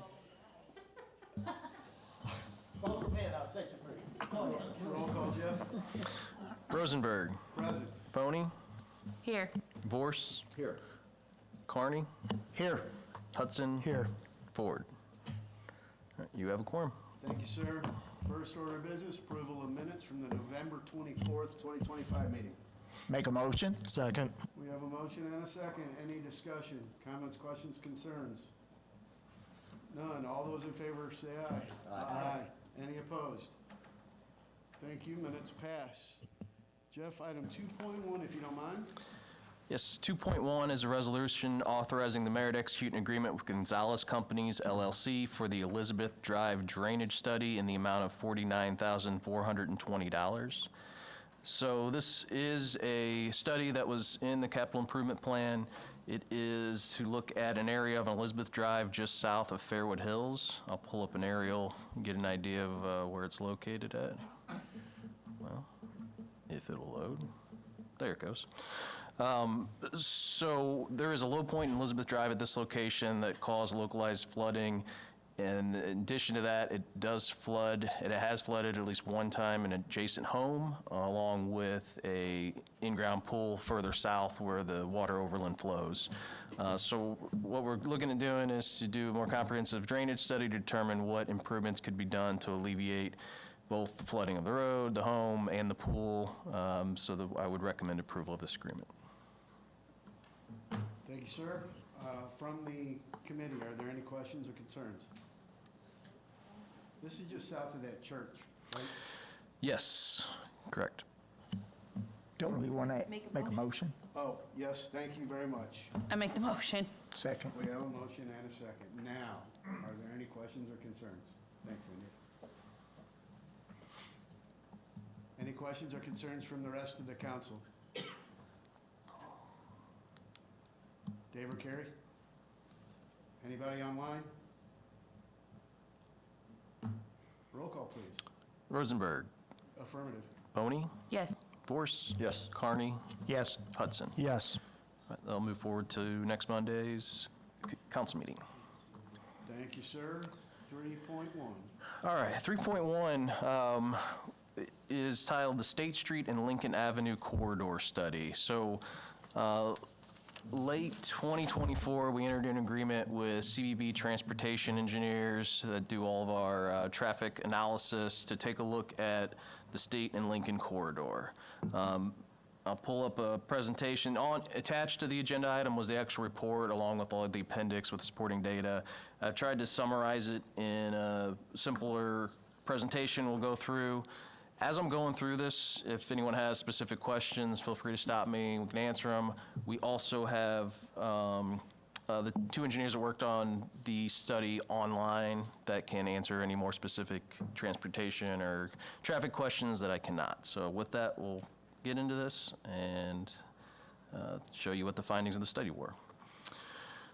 Call for man, I'll set you free. Roll call, Jeff. Rosenberg. Present. Phony. Here. Vorse. Here. Carney. Here. Hudson. Here. Ford. All right, you have a quorum. Thank you, sir. First order of business, approval of minutes from the November 24th, 2025 meeting. Make a motion. Second. We have a motion and a second. Any discussion, comments, questions, concerns? None. All those in favor say aye. Aye. Any opposed? Thank you. Minutes pass. Jeff, item 2.1, if you don't mind. Yes, 2.1 is a resolution authorizing the mayor to execute an agreement with Gonzalez Companies LLC for the Elizabeth Drive drainage study in the amount of $49,420. So this is a study that was in the capital improvement plan. It is to look at an area of Elizabeth Drive just south of Fairwood Hills. I'll pull up an aerial and get an idea of where it's located at. Well, if it'll load. There it goes. So there is a low point in Elizabeth Drive at this location that caused localized flooding. And in addition to that, it does flood, it has flooded at least one time an adjacent home, along with a in-ground pool further south where the water overland flows. So what we're looking at doing is to do a more comprehensive drainage study to determine what improvements could be done to alleviate both the flooding of the road, the home, and the pool. So I would recommend approval of this agreement. Thank you, sir. From the committee, are there any questions or concerns? This is just south of that church, right? Yes, correct. Don't we want to make a motion? Oh, yes, thank you very much. I make the motion. Second. We have a motion and a second. Now, are there any questions or concerns? Thanks, Andy. Any questions or concerns from the rest of the council? Dave or Carrie? Anybody online? Roll call, please. Rosenberg. Affirmative. Boney. Yes. Vorse. Yes. Carney. Yes. Hudson. Yes. All right, they'll move forward to next Monday's council meeting. Thank you, sir. 3.1. All right, 3.1 is titled the State Street and Lincoln Avenue Corridor Study. So late 2024, we entered an agreement with CBB Transportation Engineers that do all of our traffic analysis to take a look at the State and Lincoln Corridor. I'll pull up a presentation. Attached to the agenda item was the actual report along with all of the appendix with supporting data. I've tried to summarize it in a simpler presentation we'll go through. As I'm going through this, if anyone has specific questions, feel free to stop me. We can answer them. We also have the two engineers that worked on the study online that can answer any more specific transportation or traffic questions that I cannot. So with that, we'll get into this and show you what the findings of the study were.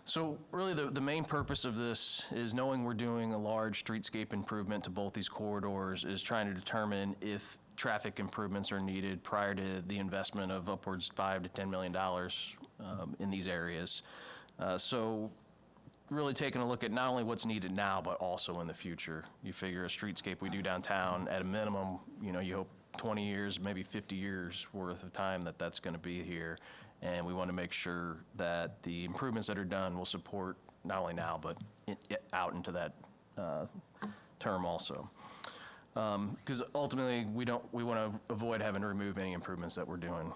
So really the main purpose of this is, knowing we're doing a large streetscape improvement to both these corridors, is trying to determine if traffic improvements are needed prior to the investment of upwards $5 to $10 million in these areas. So really taking a look at not only what's needed now, but also in the future. You figure a streetscape we do downtown, at a minimum, you hope 20 years, maybe 50 years worth of time that's going to be here. And we want to make sure that the improvements that are done will support not only now, but out into that term also. Because ultimately, we want to avoid having to remove any improvements that we're doing.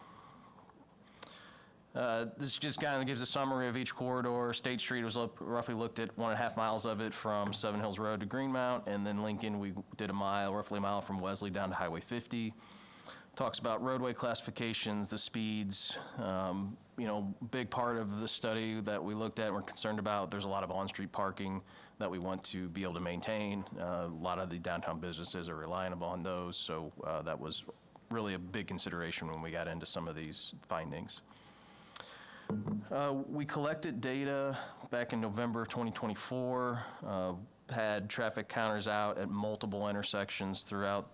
This just kind of gives a summary of each corridor. State Street was roughly looked at 1.5 miles of it from Seven Hills Road to Greenmount, and then Lincoln, we did roughly a mile from Wesley down to Highway 50. Talks about roadway classifications, the speeds. Big part of the study that we looked at and we're concerned about, there's a lot of on-street parking that we want to be able to maintain. A lot of the downtown businesses are relying upon those, so that was really a big consideration when we got into some of these findings. We collected data back in November of 2024, had traffic counters out at multiple intersections throughout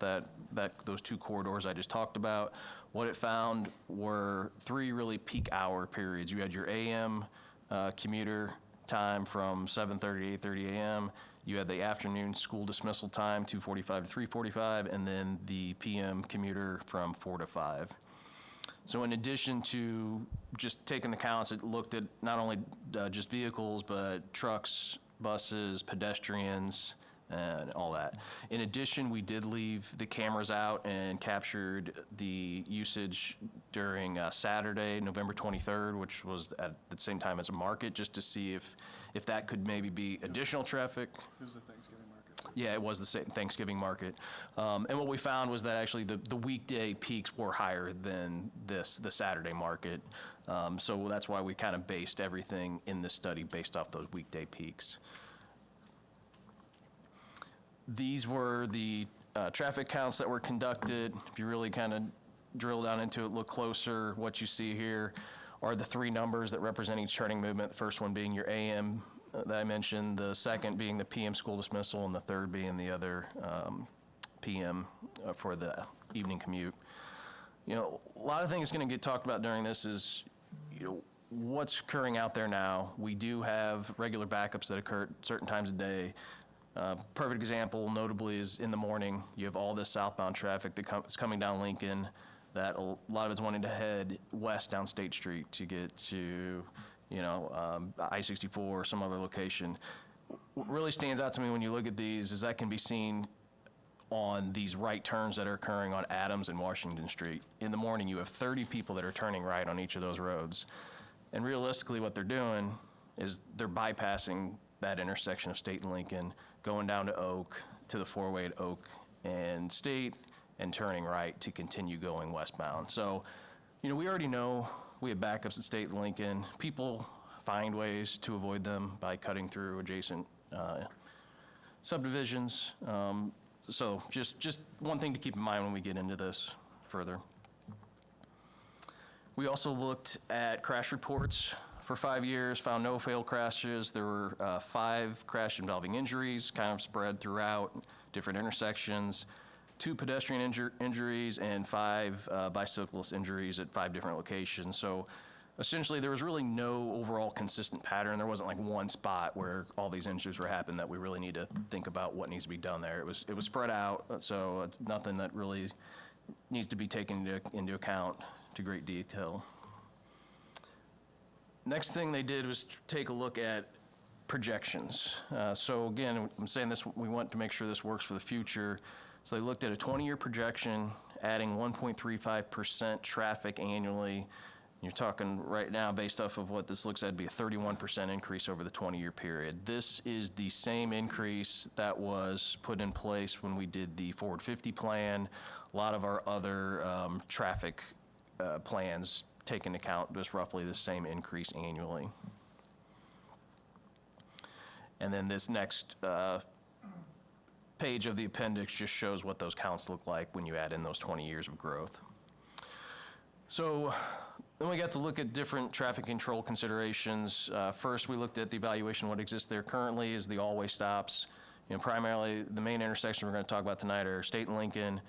those two corridors I just talked about. What it found were 3 really peak hour periods. You had your AM commuter time from 7:30 to 8:30 a.m. You had the afternoon school dismissal time, 2:45 to 3:45, and then the PM commuter from 4 to 5. So in addition to just taking the counts, it looked at not only just vehicles, but trucks, buses, pedestrians, and all that. In addition, we did leave the cameras out and captured the usage during Saturday, November 23rd, which was at the same time as a market, just to see if that could maybe be additional traffic. It was the Thanksgiving market. Yeah, it was the Thanksgiving market. And what we found was that actually the weekday peaks were higher than the Saturday market. So that's why we kind of based everything in this study based off those weekday peaks. These were the traffic counts that were conducted. If you really kind of drill down into it, look closer, what you see here are the three numbers that represent each turning movement. The first one being your AM that I mentioned, the second being the PM school dismissal, and the third being the other PM for the evening commute. You know, a lot of things going to get talked about during this is, you know, what's occurring out there now. We do have regular backups that occur at certain times of day. Perfect example, notably, is in the morning. You have all this southbound traffic that's coming down Lincoln, that a lot of it's wanting to head west down State Street to get to, you know, I-64 or some other location. What really stands out to me when you look at these is that can be seen on these right turns that are occurring on Adams and Washington Street. In the morning, you have 30 people that are turning right on each of those roads. And realistically, what they're doing is they're bypassing that intersection of State and Lincoln, going down to Oak, to the four-way at Oak and State, and turning right to continue going westbound. So, you know, we already know we have backups at State and Lincoln. People find ways to avoid them by cutting through adjacent subdivisions. So just one thing to keep in mind when we get into this further. We also looked at crash reports for 5 years, found no fatal crashes. There were 5 crash involving injuries, kind of spread throughout different intersections, 2 pedestrian injuries, and 5 bicyclist injuries at 5 different locations. So essentially, there was really no overall consistent pattern. There wasn't like one spot where all these injuries were happening that we really need to think about what needs to be done there. It was spread out, so it's nothing that really needs to be taken into account to great detail. Next thing they did was take a look at projections. So again, I'm saying this, we want to make sure this works for the future. So they looked at a 20-year projection, adding 1.35% traffic annually. You're talking right now, based off of what this looks at, be a 31% increase over the 20-year period. This is the same increase that was put in place when we did the Forward 50 plan. A lot of our other traffic plans take into account just roughly the same increase annually. And then this next page of the appendix just shows what those counts look like when you add in those 20 years of growth. So then we got to look at different traffic control considerations. First, we looked at the evaluation. What exists there currently is the all-way stops. You know, primarily, the main intersections we're going to talk about tonight are State and Lincoln,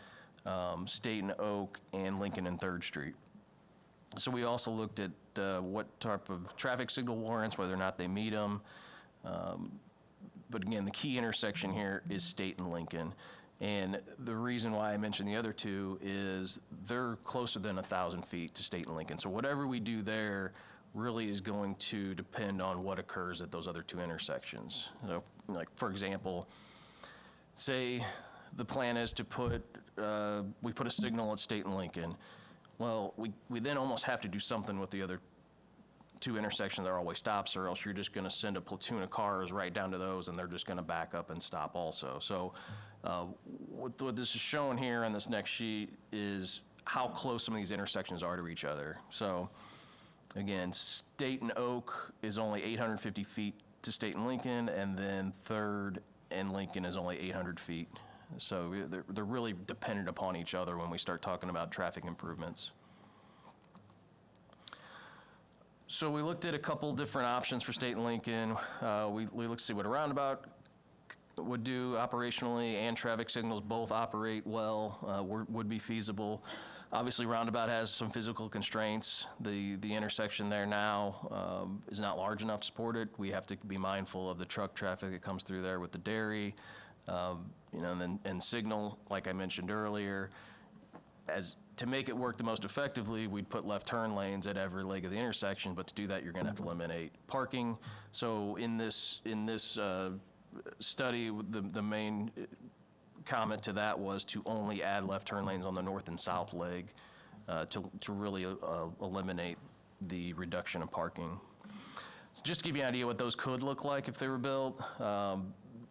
State and Oak, and Lincoln and 3rd Street. So we also looked at what type of traffic signal warrants, whether or not they meet them. But again, the key intersection here is State and Lincoln. And the reason why I mentioned the other two is they're closer than 1,000 feet to State and Lincoln. So whatever we do there really is going to depend on what occurs at those other 2 intersections. So, like, for example, say the plan is to put, we put a signal at State and Lincoln. Well, we then almost have to do something with the other 2 intersections that are always stops, or else you're just going to send a platoon of cars right down to those, and they're just going to back up and stop also. So what this is showing here on this next sheet is how close some of these intersections are to each other. So again, State and Oak is only 850 feet to State and Lincoln, and then 3rd and Lincoln is only 800 feet. So they're really dependent upon each other when we start talking about traffic improvements. So we looked at a couple different options for State and Lincoln. We looked to see what a roundabout would do operationally, and traffic signals both operate well, would be feasible. Obviously, Roundabout has some physical constraints. The intersection there now is not large enough to support it. We have to be mindful of the truck traffic that comes through there with the dairy, and signal, like I mentioned earlier. To make it work the most effectively, we'd put left turn lanes at every leg of the intersection, but to do that, you're going to have to eliminate parking. So in this study, the main comment to that was to only add left turn lanes on the north and south leg to really eliminate the reduction in parking. So just to give you an idea what those could look like if they were built,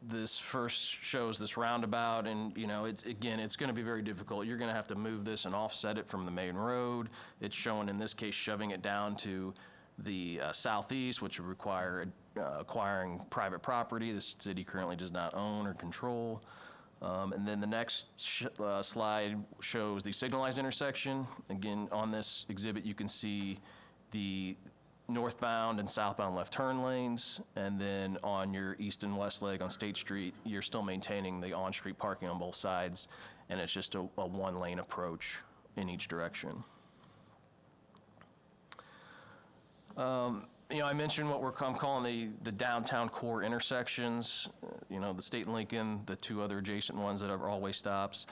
this first shows this roundabout, and it's going to be very difficult. You're going to have to move this and offset it from the main road. It's shown in this case shoving it down to the southeast, which would require acquiring private property the city currently does not own or control. And then the next slide shows the signalized intersection. Again, on this exhibit, you can see the northbound and southbound left turn lanes, and then on your east and west leg on State Street, you're still maintaining the on-street parking on both sides, and it's just a one-lane approach in each direction. I mentioned what I'm calling the downtown core intersections, the State and Lincoln, the two other adjacent ones that are always stops.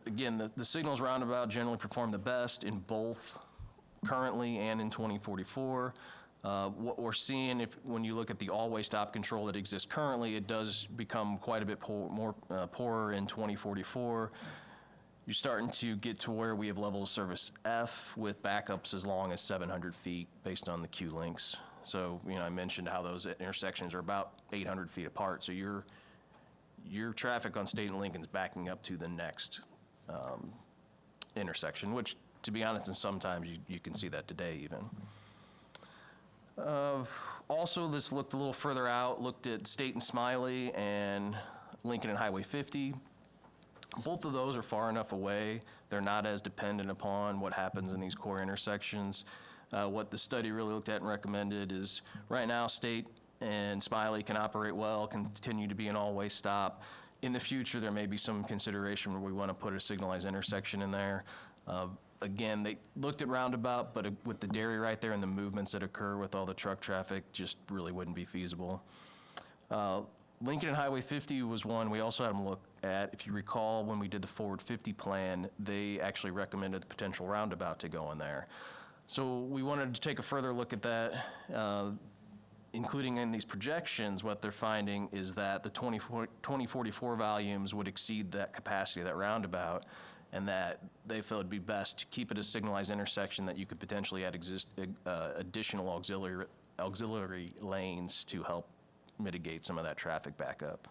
Again, the Signals Roundabout generally perform the best in both currently and in 2044. What we're seeing, when you look at the always stop control that exists currently, it does become quite a bit more poorer in 2044. You're starting to get to where we have level of service F with backups as long as 700 feet based on the Q links. So, I mentioned how those intersections are about 800 feet apart. So your traffic on State and Lincoln's backing up to the next intersection, which, to be honest, and sometimes you can see that today even. Also, this looked a little further out, looked at State and Smiley and Lincoln and Highway 50. Both of those are far enough away. They're not as dependent upon what happens in these core intersections. What the study really looked at and recommended is right now State and Smiley can operate well, continue to be an all-way stop. In the future, there may be some consideration where we want to put a signalized intersection in there. Again, they looked at Roundabout, but with the dairy right there and the movements that occur with all the truck traffic, just really wouldn't be feasible. Lincoln and Highway 50 was one we also had them look at. If you recall, when we did the Forward 50 plan, they actually recommended the potential roundabout to go in there. So we wanted to take a further look at that, including in these projections. What they're finding is that the 2044 volumes would exceed that capacity of that roundabout, and that they feel it'd be best to keep it a signalized intersection that you could potentially add additional auxiliary lanes to help mitigate some of that traffic backup.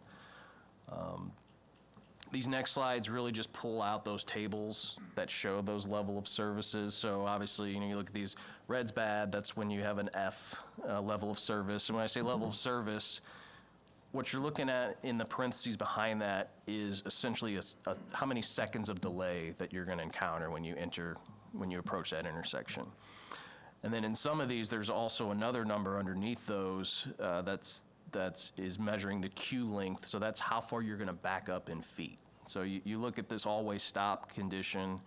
These next slides really just pull out those tables that show those level of services. So obviously, you look at these, red's bad, that's when you have an F level of service. And when I say level of service, what you're looking at in the parentheses behind that is essentially how many seconds of delay that you're going to encounter when you approach that intersection. And then in some of these, there's also another number underneath those that is measuring the queue length. So that's how far you're going to back up in feet. So you look at this always stop condition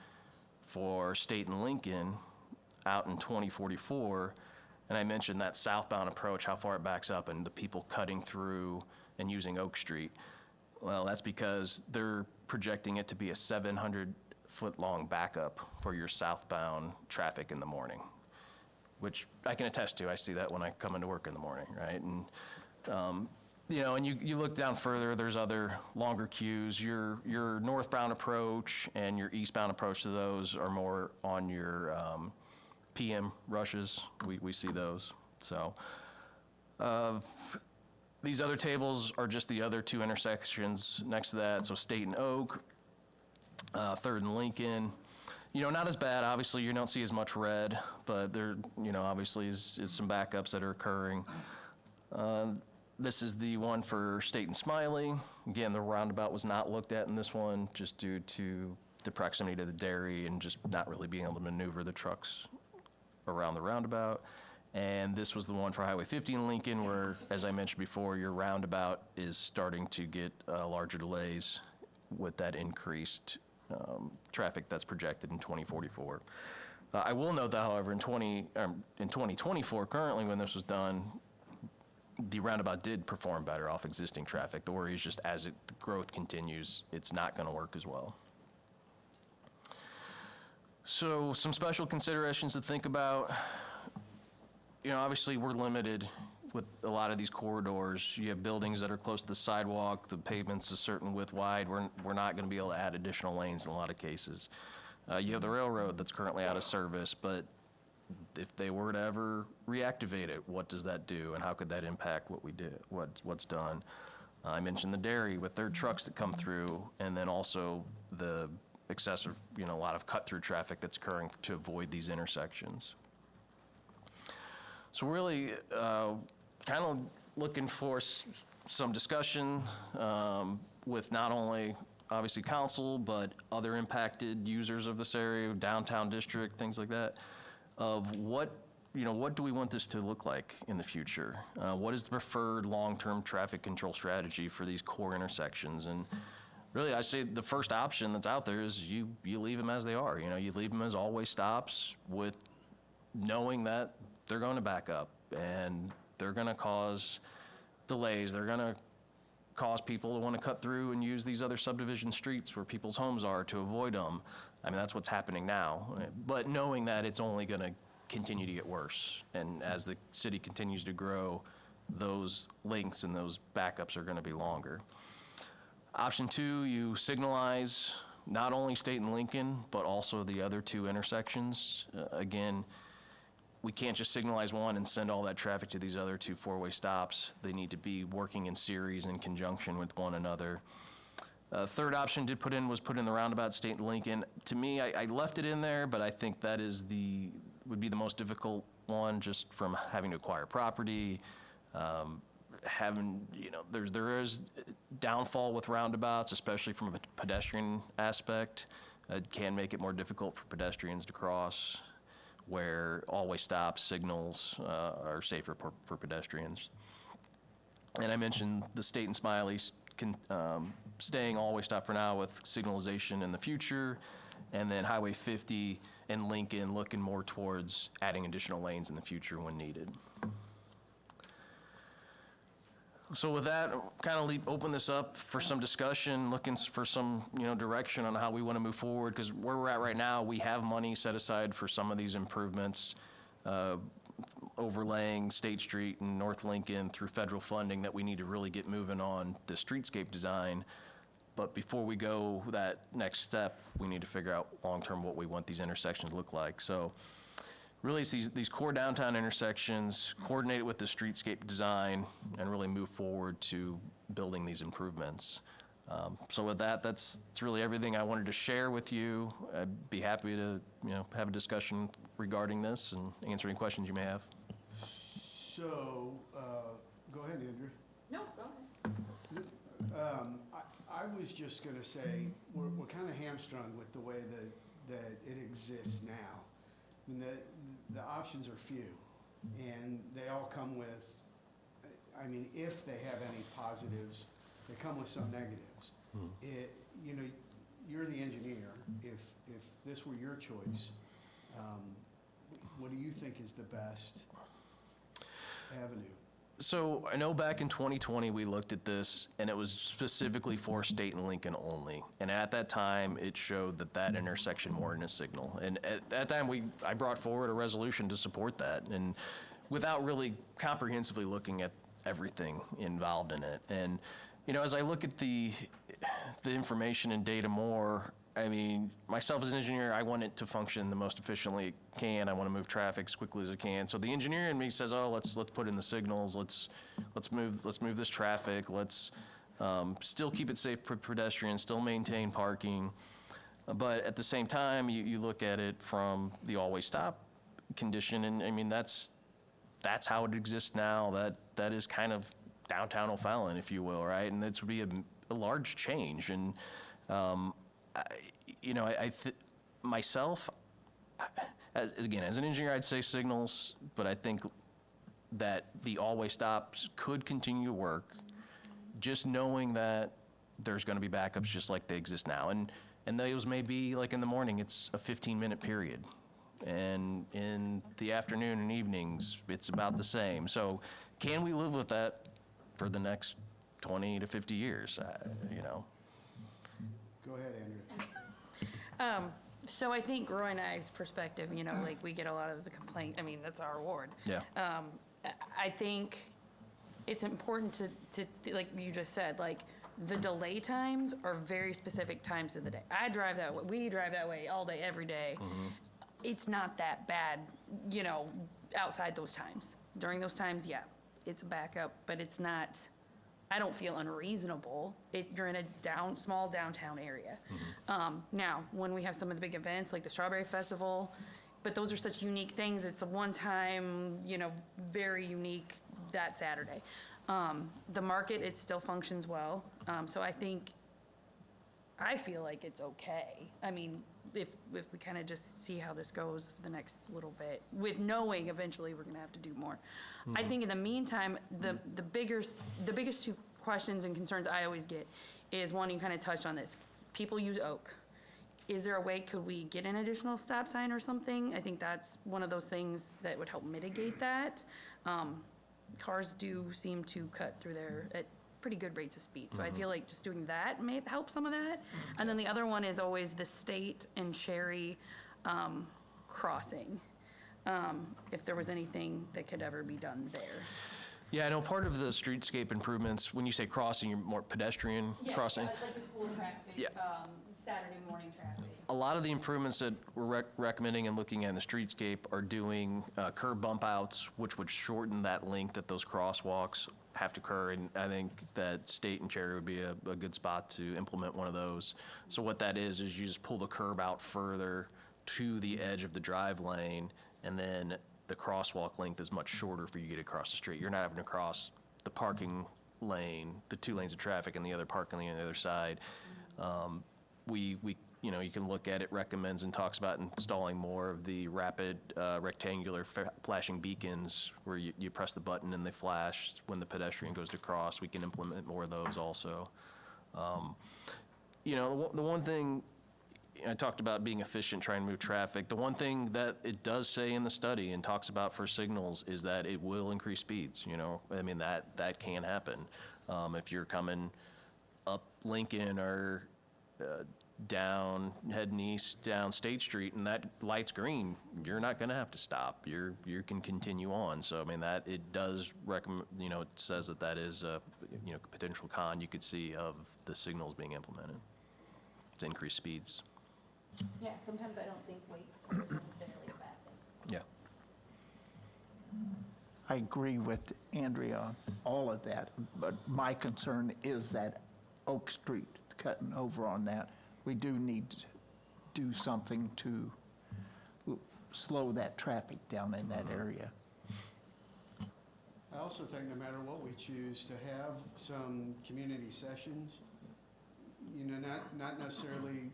for State and Lincoln out in 2044, and I mentioned that southbound approach, how far it backs up, and the people cutting through and using Oak Street. Well, that's because they're projecting it to be a 700-foot-long backup for your southbound traffic in the morning, which I can attest to. I see that when I come into work in the morning, right? And and you look down further, there's other longer queues. Your northbound approach and your eastbound approach to those are more on your PM rushes. We see those. So these other tables are just the other two intersections next to that. So State and Oak, 3rd and Lincoln. Not as bad. Obviously, you don't see as much red, but there, obviously is some backups that are occurring. This is the one for State and Smiley. Again, the roundabout was not looked at in this one just due to the proximity to the dairy and just not really being able to maneuver the trucks around the roundabout. And this was the one for Highway 50 in Lincoln where, as I mentioned before, your roundabout is starting to get larger delays with that increased traffic that's projected in 2044. I will note that, however, in 2024, currently when this was done, the roundabout did perform better off existing traffic. The worry is just as the growth continues, it's not going to work as well. So some special considerations to think about. You know, obviously we're limited with a lot of these corridors. You have buildings that are close to the sidewalk, the pavement's a certain width wide. We're not going to be able to add additional lanes in a lot of cases. You have the railroad that's currently out of service, but if they were to ever reactivate it, what does that do, and how could that impact what we did, what's done? I mentioned the dairy with their trucks that come through, and then also the excessive, you know, a lot of cut-through traffic that's occurring to avoid these intersections. So really, kind of looking for some discussion with not only obviously council, but other impacted users of this area, downtown district, things like that, of what do we want this to look like in the future? What is the preferred long-term traffic control strategy for these core intersections? And really, I say the first option that's out there is you leave them as they are. You know, you leave them as always stops with knowing that they're going to back up and they're going to cause delays. They're going to cause people to want to cut through and use these other subdivision streets where people's homes are to avoid them. I mean, that's what's happening now. But knowing that it's only going to continue to get worse. And as the city continues to grow, those lengths and those backups are going to be longer. Option two, you signalize not only State and Lincoln, but also the other two intersections. Again, we can't just signalize one and send all that traffic to these other two four-way stops. They need to be working in series in conjunction with one another. Third option was put in the roundabout State and Lincoln. To me, I left it in there, but I think that would be the most difficult one, just from having to acquire property, there is downfall with roundabouts, especially from a pedestrian aspect. It can make it more difficult for pedestrians to cross, where always stop signals are safer for pedestrians. And I mentioned the State and Smiley staying always stop for now with signalization in the future, and then Highway 50 and Lincoln looking more towards adding additional lanes in the future when needed. So with that, kind of open this up for some discussion, looking for some, direction on how we want to move forward, because where we're at right now, we have money set aside for some of these improvements, overlaying State Street and North Lincoln through federal funding that we need to really get moving on the streetscape design. But before we go that next step, we need to figure out long-term what we want these intersections to look like. So really, it's these core downtown intersections, coordinate it with the streetscape design, and really move forward to building these improvements. So with that, that's really everything I wanted to share with you. I'd be happy to, have a discussion regarding this and answer any questions you may have. So, go ahead, Andrew. No, go ahead. I was just gonna say, we're kind of hamstrung with the way that it exists now. I mean, the options are few, and they all come with, if they have any positives, they come with some negatives. You're the engineer. If this were your choice, what do you think is the best avenue? So I know back in 2020, we looked at this, and it was specifically for State and Lincoln only. And at that time, it showed that intersection warranted a signal. And at that time, I brought forward a resolution to support that, and without really comprehensively looking at everything involved in it. And, as I look at the information and data more, myself as an engineer, I want it to function the most efficiently it can. I want to move traffic as quickly as it can. So the engineer in me says, "Oh, let's put in the signals. Let's move this traffic. Let's still keep it safe for pedestrians. Still maintain parking." But at the same time, you look at it from the always stop condition, and that's how it exists now. That is kind of downtown O'Fallon, if you will, right? And it's would be a large change. And myself, as an engineer, I'd say signals, but I think that the always stops could continue to work, just knowing that there's going to be backups just like they exist now. And And those may be, like in the morning, it's a 15-minute period. And in the afternoon and evenings, it's about the same. So can we live with that for the next 20 to 50 years, you know? Go ahead, Andrea. So I think Roy and I's perspective, you know, like we get a lot of the complaint, I mean, that's our ward. Yeah. I think it's important to, like you just said, like the delay times are very specific times of the day. I drive that way, we drive that way all day, every day. It's not that bad, you know, outside those times. During those times, yeah, it's a backup, but it's not, I don't feel unreasonable. You're in a small downtown area. Now, when we have some of the big events like the Strawberry Festival, but those are such unique things. It's a one-time, you know, very unique that Saturday. The market, it still functions well. So I feel like it's okay. I mean, if we kind of just see how this goes for the next little bit, with knowing eventually we're gonna have to do more. I think in the meantime, the biggest two questions and concerns I always get is, one, you kind of touched on this. People use Oak. Is there a way, could we get an additional stop sign or something? I think that's one of those things that would help mitigate that. Cars do seem to cut through there at pretty good rates of speed. So I feel like just doing that may help some of that. And then the other one is always the State and Cherry crossing. If there was anything that could ever be done there. Yeah, I know part of the streetscape improvements, when you say crossing, you're more pedestrian crossing. Like the school traffic, Yeah. Saturday morning traffic. A lot of the improvements that we're recommending and looking at in the streetscape are doing curb bump outs, which would shorten that length that those crosswalks have to occur. And I think that State and Cherry would be a good spot to implement one of those. So what that is you just pull the curb out further to the edge of the drive lane, and then the crosswalk length is much shorter for you to get across the street. You're not having to cross the parking lane, the 2 lanes of traffic, and the other parking lane on the other side. You know, you can look at it, recommends and talks about installing more of the rapid rectangular flashing beacons where you press the button and they flash when the pedestrian goes to cross. We can implement more of those also. You know, the one thing, I talked about being efficient, trying to move traffic. The one thing that it does say in the study and talks about for signals is that it will increase speeds, you know. I mean, that can happen. If you're coming up Lincoln or down, heading east down State Street, and that light's green, you're not going to have to stop. You can continue on. So I mean, that it does recommend. You know, it says that is a potential con you could see of the signals being implemented to increase speeds. Yeah, sometimes I don't think weights are necessarily a bad thing. Yeah. I agree with Andrea on all of that, but my concern is that Oak Street, cutting over on that. We do need to do something to slow that traffic down in that area. I also think no matter what we choose, to have some community sessions, you know, not necessarily,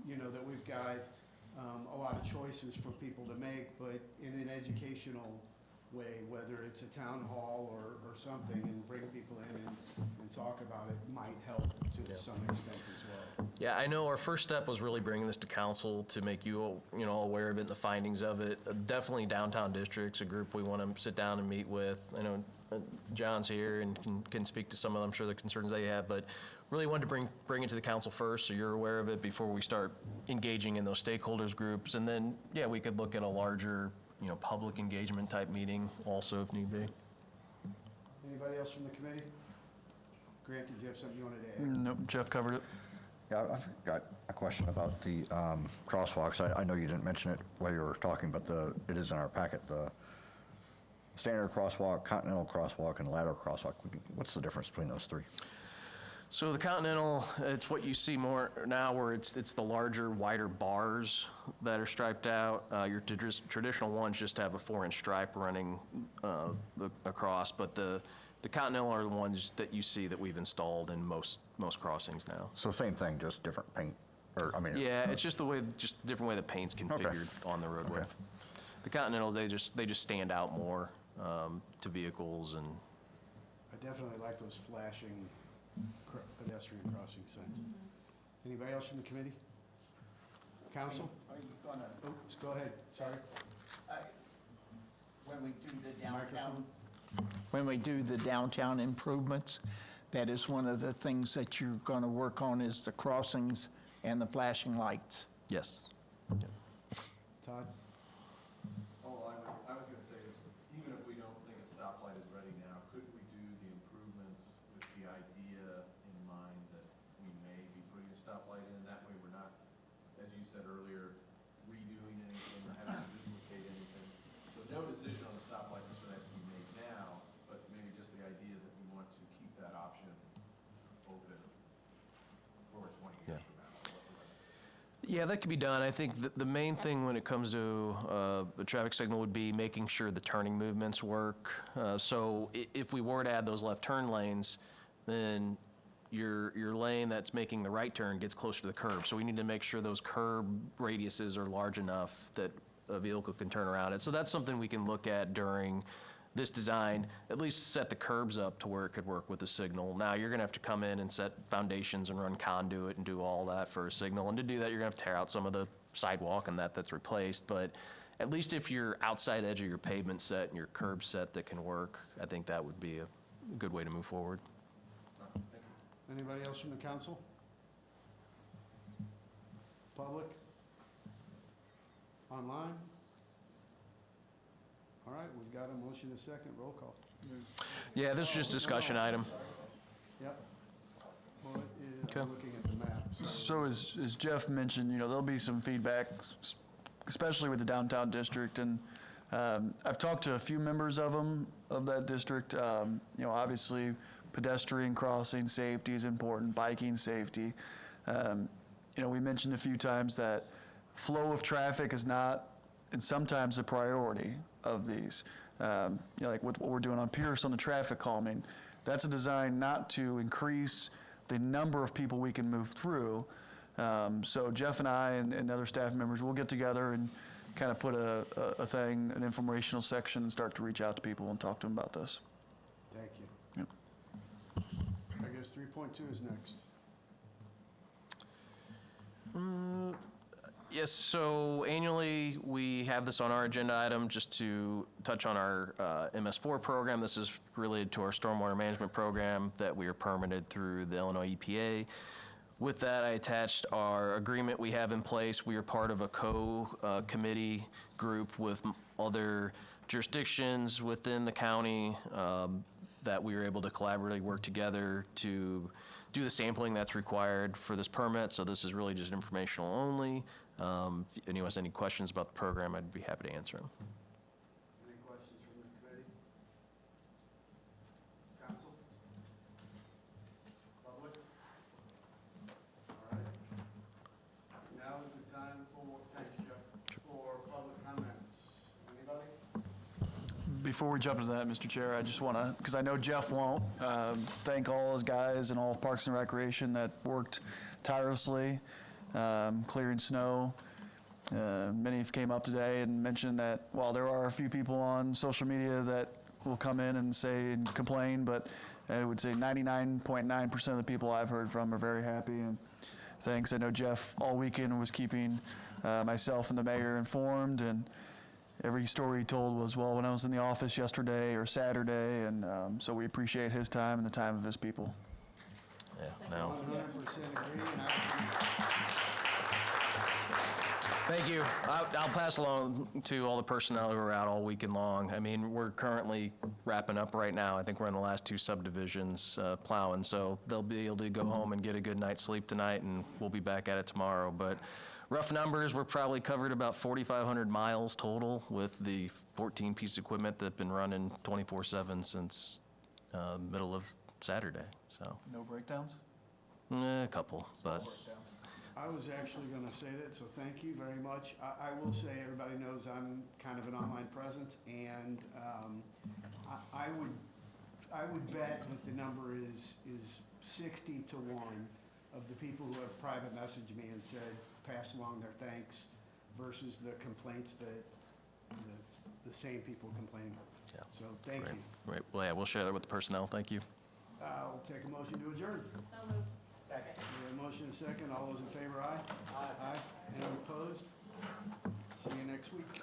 you know, that we've got a lot of choices for people to make, but in an educational way, whether it's a town hall or something, and bring people in and talk about it might help to some extent as well. Yeah, I know our first step was really bringing this to council to make you all, you know, aware of it and the findings of it. Definitely Downtown District's a group we want to sit down and meet with. I know John's here and can speak to some of them, I'm sure, the concerns they have, but really wanted to bring it to the council first so you're aware of it before we start engaging in those stakeholders groups. And then, yeah, we could look at a larger, you know, public engagement type meeting also if need be. Anybody else from the committee? Grant, did you have something you wanted to add? Nope, Jeff covered it. Yeah, I've got a question about the crosswalks. I know you didn't mention it while you were talking, but it is in our packet. The standard crosswalk, continental crosswalk, and ladder crosswalk. What's the difference between those three? So the Continental, it's what you see more now, where it's the larger, wider bars that are striped out. Your traditional ones just have a 4-inch stripe running across, but the Continental are the ones that you see that we've installed in most crossings now. So same thing, just different paint, or I mean. Yeah, it's just just different way the paint's configured on the roadway. Okay. The Continentals, they just stand out more to vehicles and. I definitely like those flashing pedestrian crossing signs. Anybody else from the committee? Council? Are you gonna, Oops, go ahead, sorry. when we do the Microphone. when we do the downtown improvements, that is one of the things that you're gonna work on is the crossings and the flashing lights. Yes. Todd? All I was gonna say is, even if we don't think a stoplight is ready now, could we do the improvements with the idea in mind that we may be putting a stoplight in? That way we're not, as you said earlier, redoing anything, or having to duplicate anything. So no decision on the stoplight necessarily has to be made now, but maybe just the idea that we want to keep that option open for 20 years from now. Yeah, that could be done. I think the main thing when it comes to the traffic signal would be making sure the turning movements work. So if we were to add those left turn lanes, then your lane that's making the right turn gets closer to the curb. So we need to make sure those curb radiuses are large enough that a vehicle can turn around it. So that's something we can look at during this design, at least set the curbs up to where it could work with the signal. Now, you're gonna have to come in and set foundations and run conduit and do all that for a signal. And to do that, you're gonna have to tear out some of the sidewalk and that's replaced. But at least if your outside edge of your pavement set and your curb set that can work, I think that would be a good way to move forward. Anybody else from the council? Public? Online? All right, we've got a motion, a second, roll call. Yeah, this is just a discussion item. Yep. Well, Okay. I'm looking at the map. So as Jeff mentioned, there'll be some feedback, especially with the downtown district, and I've talked to a few members of that district. Obviously, pedestrian crossing safety is important, biking safety. We mentioned a few times that flow of traffic is not, and sometimes a priority of these. Like what we're doing on Pierce on the traffic calming, that's a design not to increase the number of people we can move through. So Jeff and I and other staff members will get together and kind of put an informational section and start to reach out to people and talk to them about this. Thank you. Yep. I guess 3.2 is next. Yes, so annually, we have this on our agenda item just to touch on our MS4 program. This is related to our stormwater management program that we are permitted through the Illinois EPA. With that, I attached our agreement we have in place. We are part of a committee group with other jurisdictions within the county that we were able to collaboratively work together to do the sampling that's required for this permit. So this is really just informational only. If anyone has any questions about the program, I'd be happy to answer them. Any questions from the committee? Council? Public? All right. Now is the time for, thanks, Jeff, for public comments. Anybody? Before we jump into that, Mr. Chair, I just want to, because I know Jeff won't, thank all his guys and all of Parks and Recreation that worked tirelessly, clearing snow. Many have came up today and mentioned that while there are a few people on social media that will come in and say and complain, but I would say 99.9% of the people I've heard from are very happy, and thanks. I know Jeff all weekend was keeping myself and the mayor informed, and every story he told was, well, when I was in the office yesterday or Saturday, and so we appreciate his time and the time of his people. Yeah, no. 100% agree. And Thank you. I'll pass along to all the personnel who are out all weekend long. I mean, we're currently wrapping up right now. I think we're in the last two subdivisions plowing, so they'll be able to go home and get a good night's sleep tonight, and we'll be back at it tomorrow. But rough numbers, we're probably covered about 4,500 miles total with the 14 piece of equipment that's been running 24/7 since middle of Saturday. So No breakdowns? a couple, but. I was actually going to say that, so thank you very much. I will say, everybody knows I'm kind of an online presence, and I would bet that the number is 60 to 1 of the people who have private messaged me and said, pass along their thanks, versus the complaints that the same people complain. Yeah. So thank you. Right. Well, yeah, we'll share that with the personnel. Thank you. I'll take a motion to adjourn. So moved. Second. We have a motion and a second. All those in favor, aye? Aye. Any opposed? See you next week.